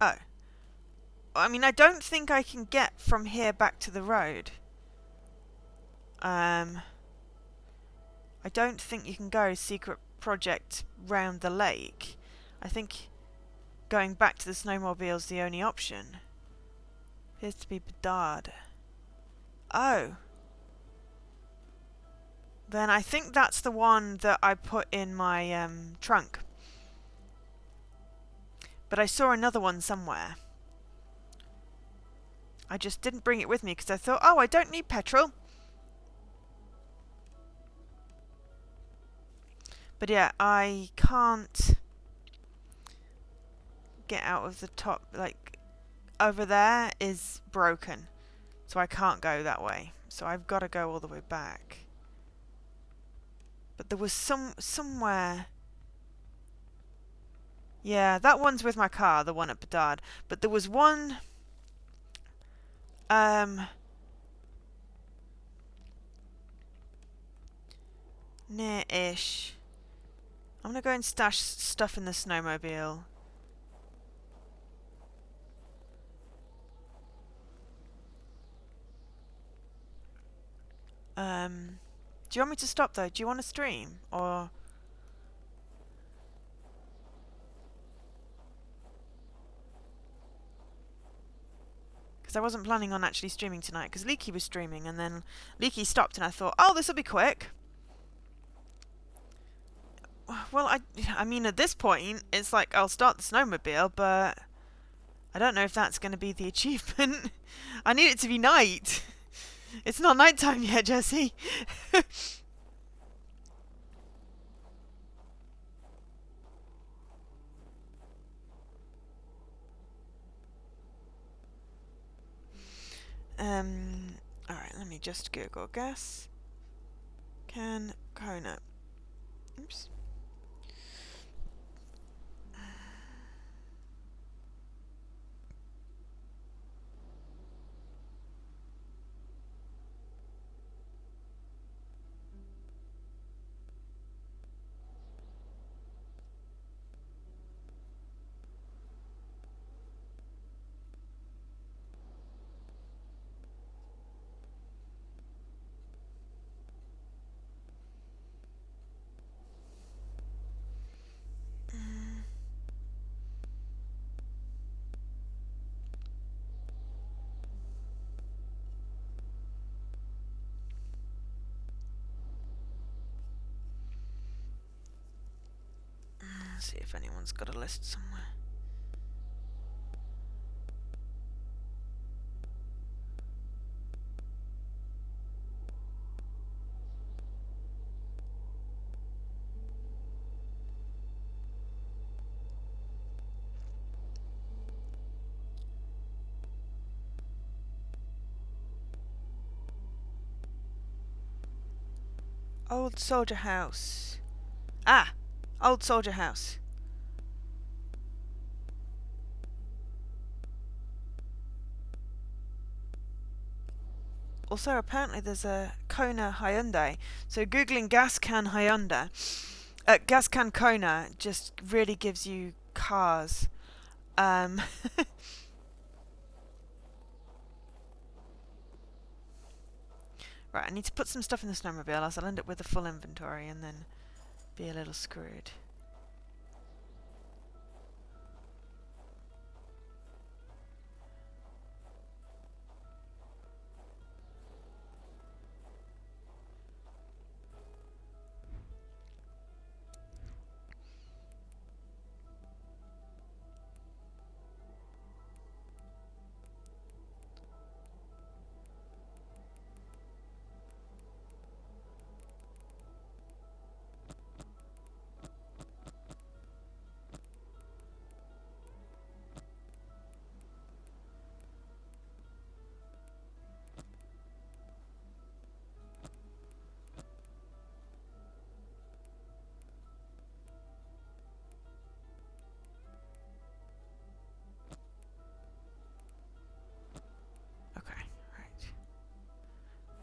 Speaker 1: Oh. I mean, I don't think I can get from here back to the road. I don't think you can go secret project round the lake. I think going back to the snowmobile's the only option. Appears to be Bedard. Oh. Then I think that's the one that I put in my trunk. But I saw another one somewhere. I just didn't bring it with me because I thought, oh, I don't need petrol. But yeah, I can't get out of the top, like, over there is broken. So I can't go that way. So I've got to go all the way back. But there was somewhere... Yeah, that one's with my car, the one at Bedard. But there was one... near-ish. I'm gonna go and stash stuff in the snowmobile. Do you want me to stop though? Do you want to stream? Or... because I wasn't planning on actually streaming tonight, because Leaky was streaming, and then Leaky stopped, and I thought, oh, this will be quick. Well, I mean, at this point, it's like, I'll start the snowmobile, but I don't know if that's going to be the achievement. I need it to be night. It's not nighttime yet, Jesse. Alright, let me just Google gas can KONA. Oops. Let's see if anyone's got a list somewhere. Old Soldier House. Ah! Old Soldier House. Also, apparently there's a KONA Hyundai. So googling gas can Hyundai, gas can KONA just really gives you cars. Right, I need to put some stuff in the snowmobile, else I'll end up with a full inventory and then be a little screwed.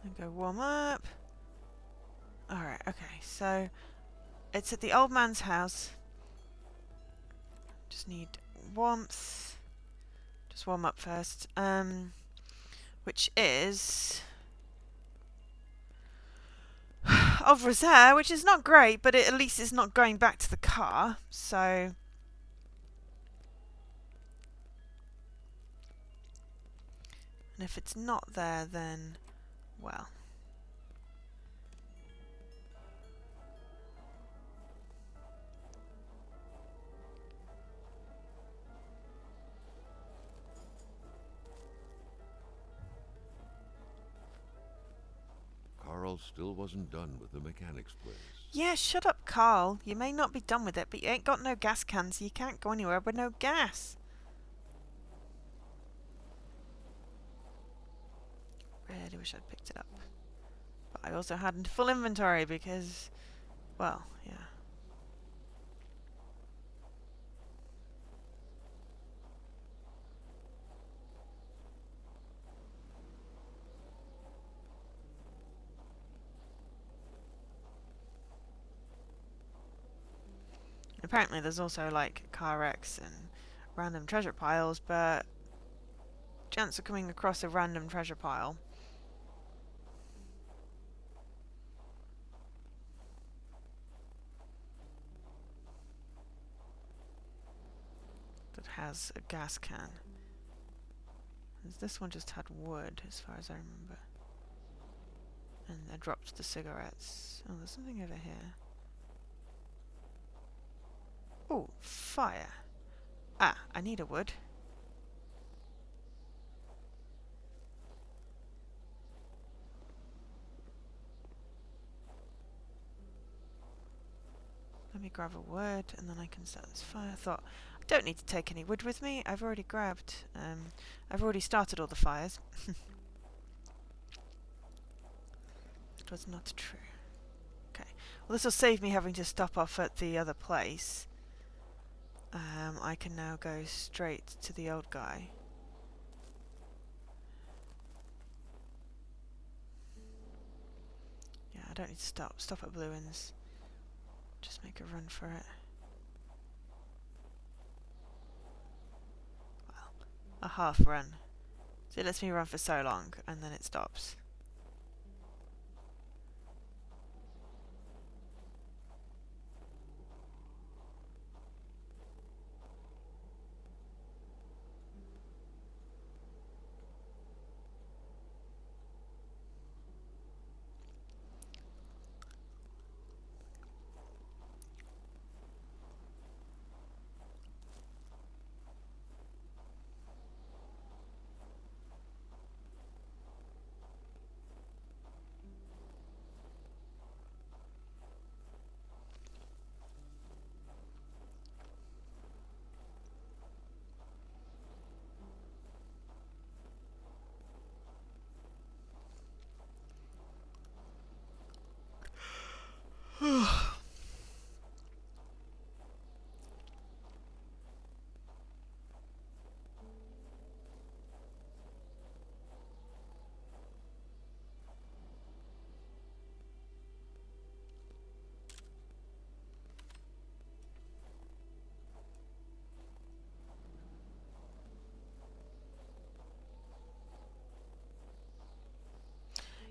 Speaker 1: And go warm up. Alright, okay, so it's at the old man's house. Just need warmth. Just warm up first. Which is of reserve, which is not great, but at least it's not going back to the car, so... And if it's not there, then, well...
Speaker 2: Carl Carl still wasn't done with the mechanic's place.
Speaker 1: Yeah, shut up, Carl. You may not be done with it, but you ain't got no gas cans, so you can't go anywhere with no gas. Really wish I'd picked it up. But I also had full inventory because, well, yeah. Apparently there's also like car wrecks and random treasure piles, but chance of coming across a random treasure pile that has a gas can. This one just had wood, as far as I remember. And I dropped the cigarettes. Oh, there's something over here. Oh, fire. Ah, I need a wood. Let me grab a wood and then I can start this fire. I thought, I don't need to take any wood with me. I've already I've already started all the fires. It was not true. Okay. Well, this will save me having to stop off at the other place. I can now go straight to the old guy. Yeah, I don't need to stop at Bluins. Just make a run for it. Well, a half run. So it lets me run for so long, and then it stops.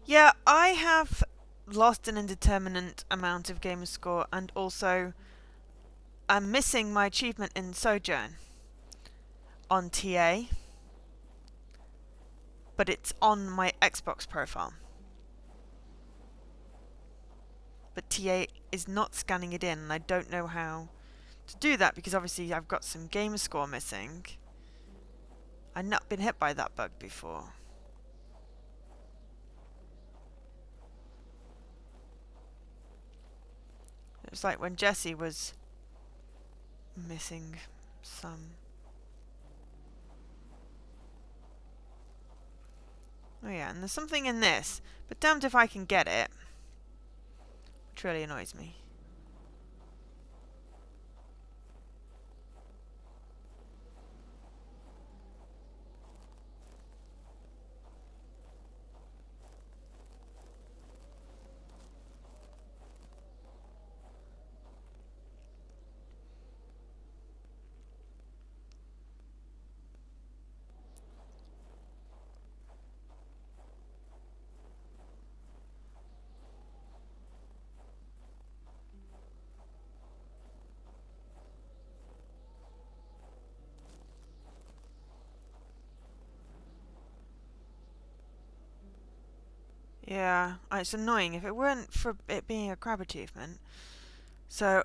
Speaker 1: Yeah, I have lost an indeterminate amount of gamer score, and also I'm missing my achievement in Sojourn on TA, but it's on my Xbox profile. But TA is not scanning it in, and I don't know how to do that because obviously I've got some gamer score missing. I've not been hit by that bug before. It was like when Jesse was missing some. Oh yeah, and there's something in this, but damned if I can get it. Which really annoys me. Yeah, it's annoying if it weren't for it being a crab achievement. So,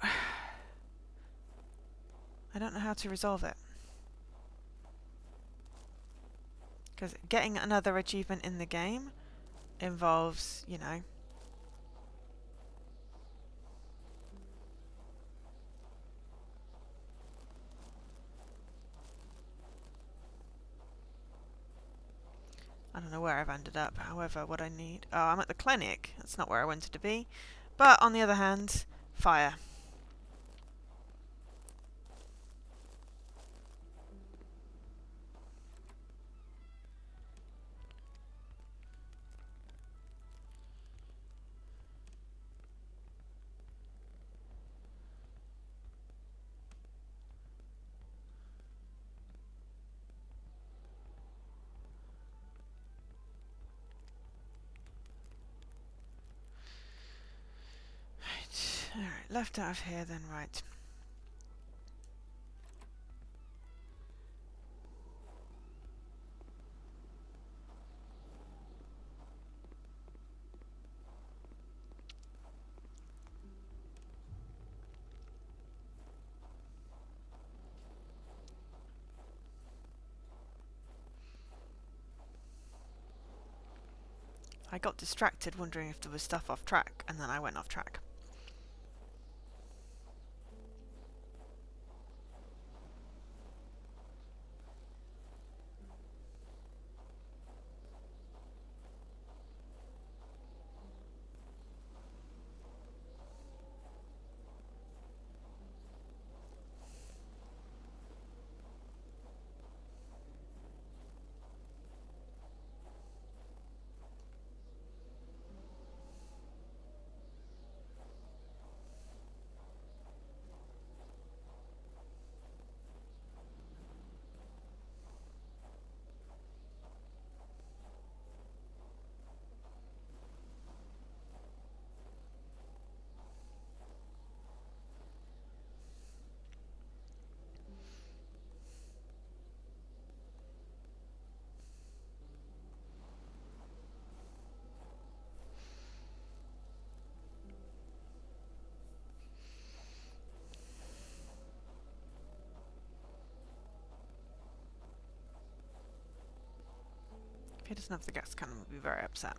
Speaker 1: I don't know how to resolve it. Because getting another achievement in the game involves, you know, know where I've ended up. However, what I need... Oh, I'm at the clinic. That's not where I wanted to be. But, on the other hand, fire. Right. Alright, left out of here, then right. I got distracted wondering if there was stuff off track, and then I went off track. If he doesn't have the gas cannon, we'll be very upset.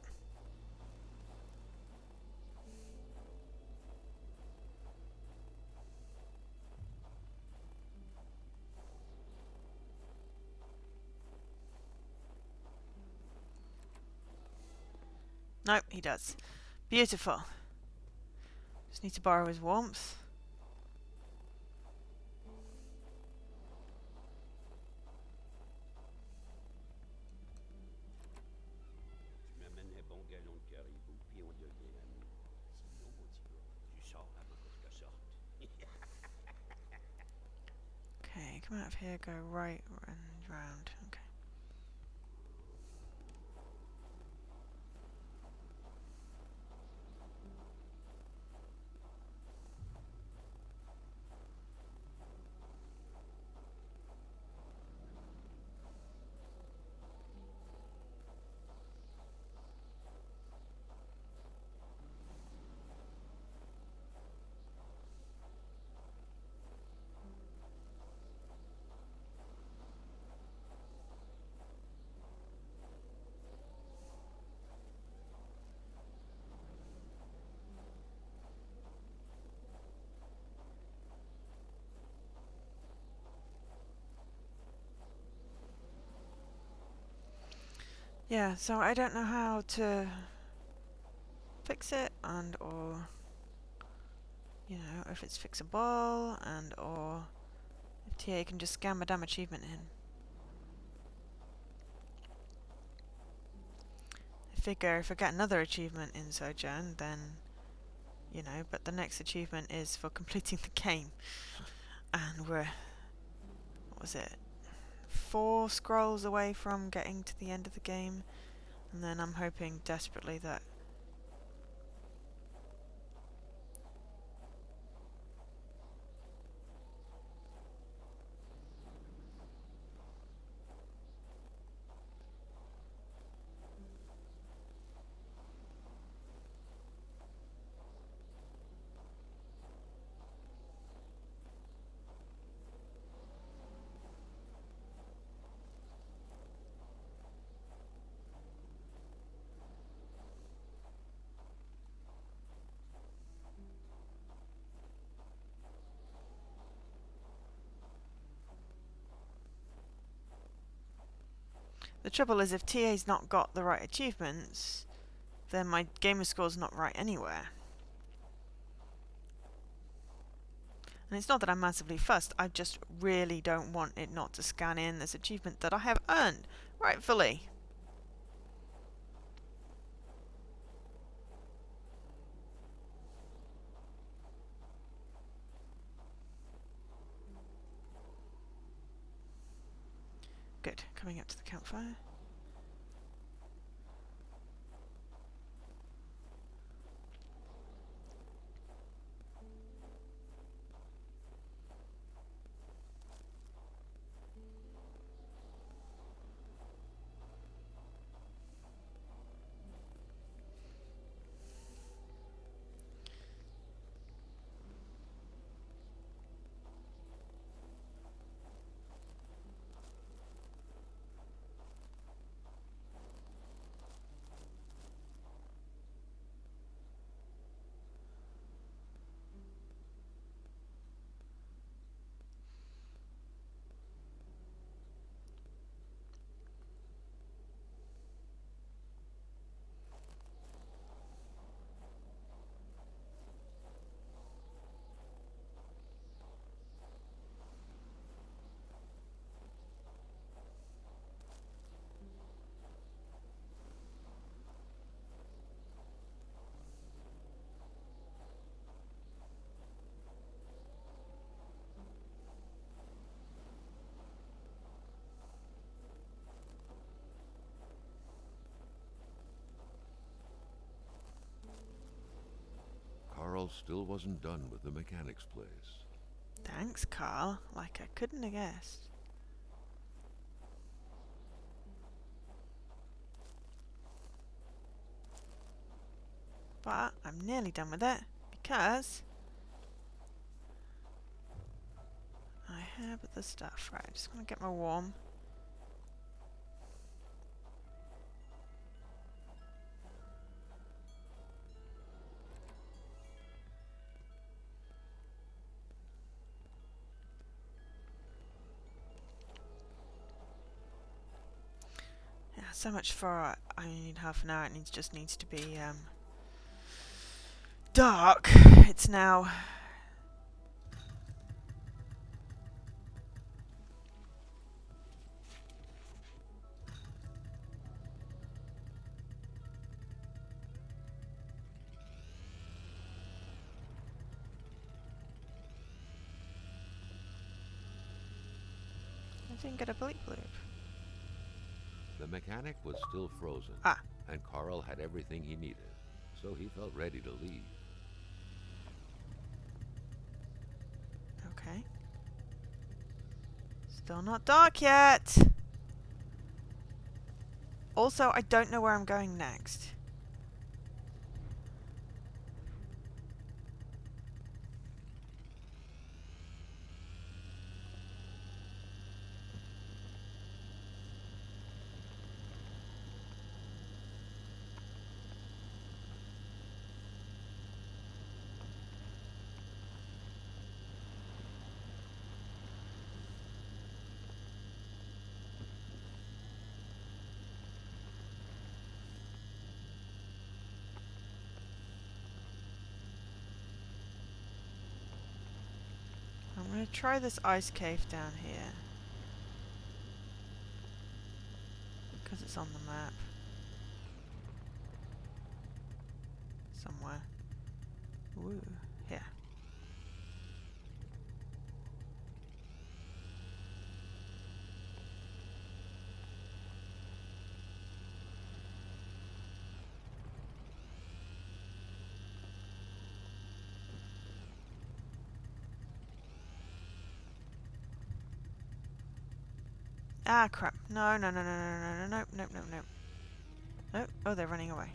Speaker 1: Nope, he does. Beautiful. Just need to borrow his warmth. Okay, come out of here, go right and round. Okay. Yeah, so I don't know how to fix it, and or, you know, if it's fixable, and or if TA can just scan my damn achievement in. I figure if I get another achievement in Sojourn, then, you know, but the next achievement is for completing the game. And we're, what was it, 4 scrolls away from getting to the end of the game. And then I'm hoping desperately that The trouble is if TA's not got the right achievements, then my gamer score's not right anywhere. And it's not that I'm massively fussed, I just really don't want it not to scan in this achievement that I have earned, rightfully. Good, coming up to the campfire.
Speaker 2: Carl still wasn't done with the mechanic's place.
Speaker 1: Thanks, Carl. Like I couldn't have guessed. But I'm nearly done with it, because I have the stuff. Right, I just want to get my warm. Yeah, so much for I only need half an hour. It just needs to be dark. It's now. I didn't get a bleep loop.
Speaker 2: The mechanic was still frozen,
Speaker 1: Ah.
Speaker 2: and Carl had everything he needed, so he felt ready to leave.
Speaker 1: Okay. Still not dark yet. Also, I don't know where I'm going next. I'm going to try this ice cave down here, because it's on the map. Somewhere. Woo. Here. Ah, crap. No, no, no, no, no, no, no, nope, nope, nope, nope. Oh, oh, they're running away.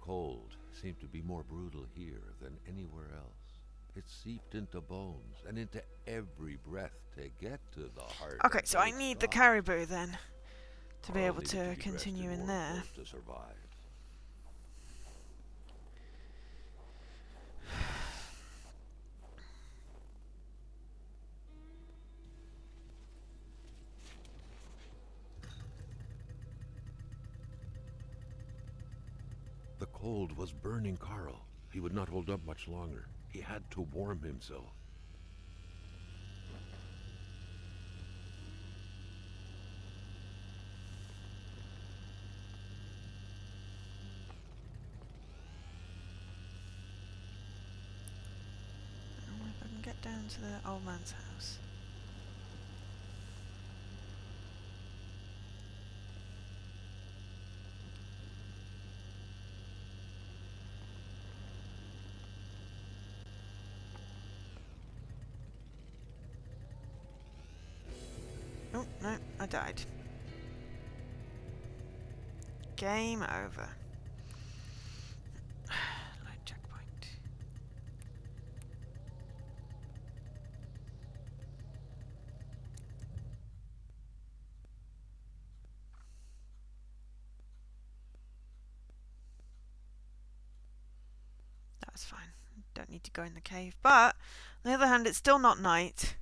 Speaker 2: cold seemed to be more brutal here than anywhere else. It seeped into bones and into every breath to get to the heart
Speaker 1: Okay, so
Speaker 2: until
Speaker 1: I
Speaker 2: it
Speaker 1: need the
Speaker 2: stopped.
Speaker 1: caribou then to be
Speaker 2: Carl
Speaker 1: able
Speaker 2: needed to
Speaker 1: to
Speaker 2: be dressed
Speaker 1: continue
Speaker 2: in
Speaker 1: in
Speaker 2: warm
Speaker 1: there.
Speaker 2: clothes to survive. The cold was burning Carl. He would not hold up much longer. He had to warm himself.
Speaker 1: I wonder if I can get down to the old man's house. Oh, no, I died. Game over. Light checkpoint. That was fine. Don't need to go in the cave. But, on the other hand, it's still not night.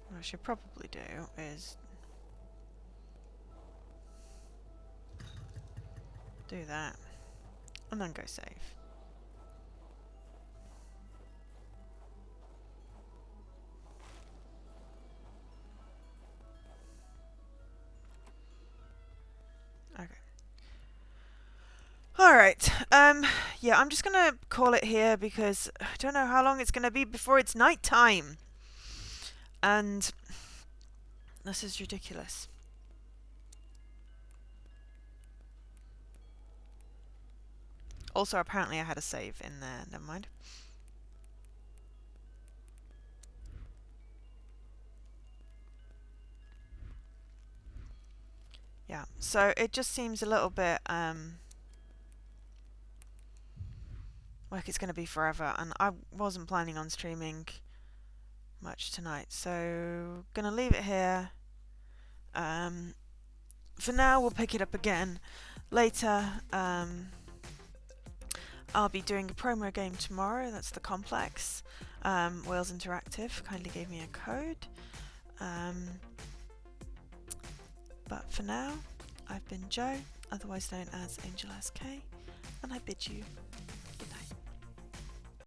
Speaker 1: What I should probably do is do that and then go save. Okay. Alright, yeah, I'm just gonna call it here because I don't know how long it's gonna be before it's night time. And this is ridiculous. Also, apparently I had a save in there, never mind. Yeah, so it just seems a little bit, like it's going to be forever, and I wasn't planning on streaming much tonight, so gonna leave it here. For now, we'll pick it up again later. I'll be doing a promo game tomorrow. That's the Complex. Wales Interactive kindly gave me a code. But for now, I've been Joe, otherwise known as Angel SK, and I bid you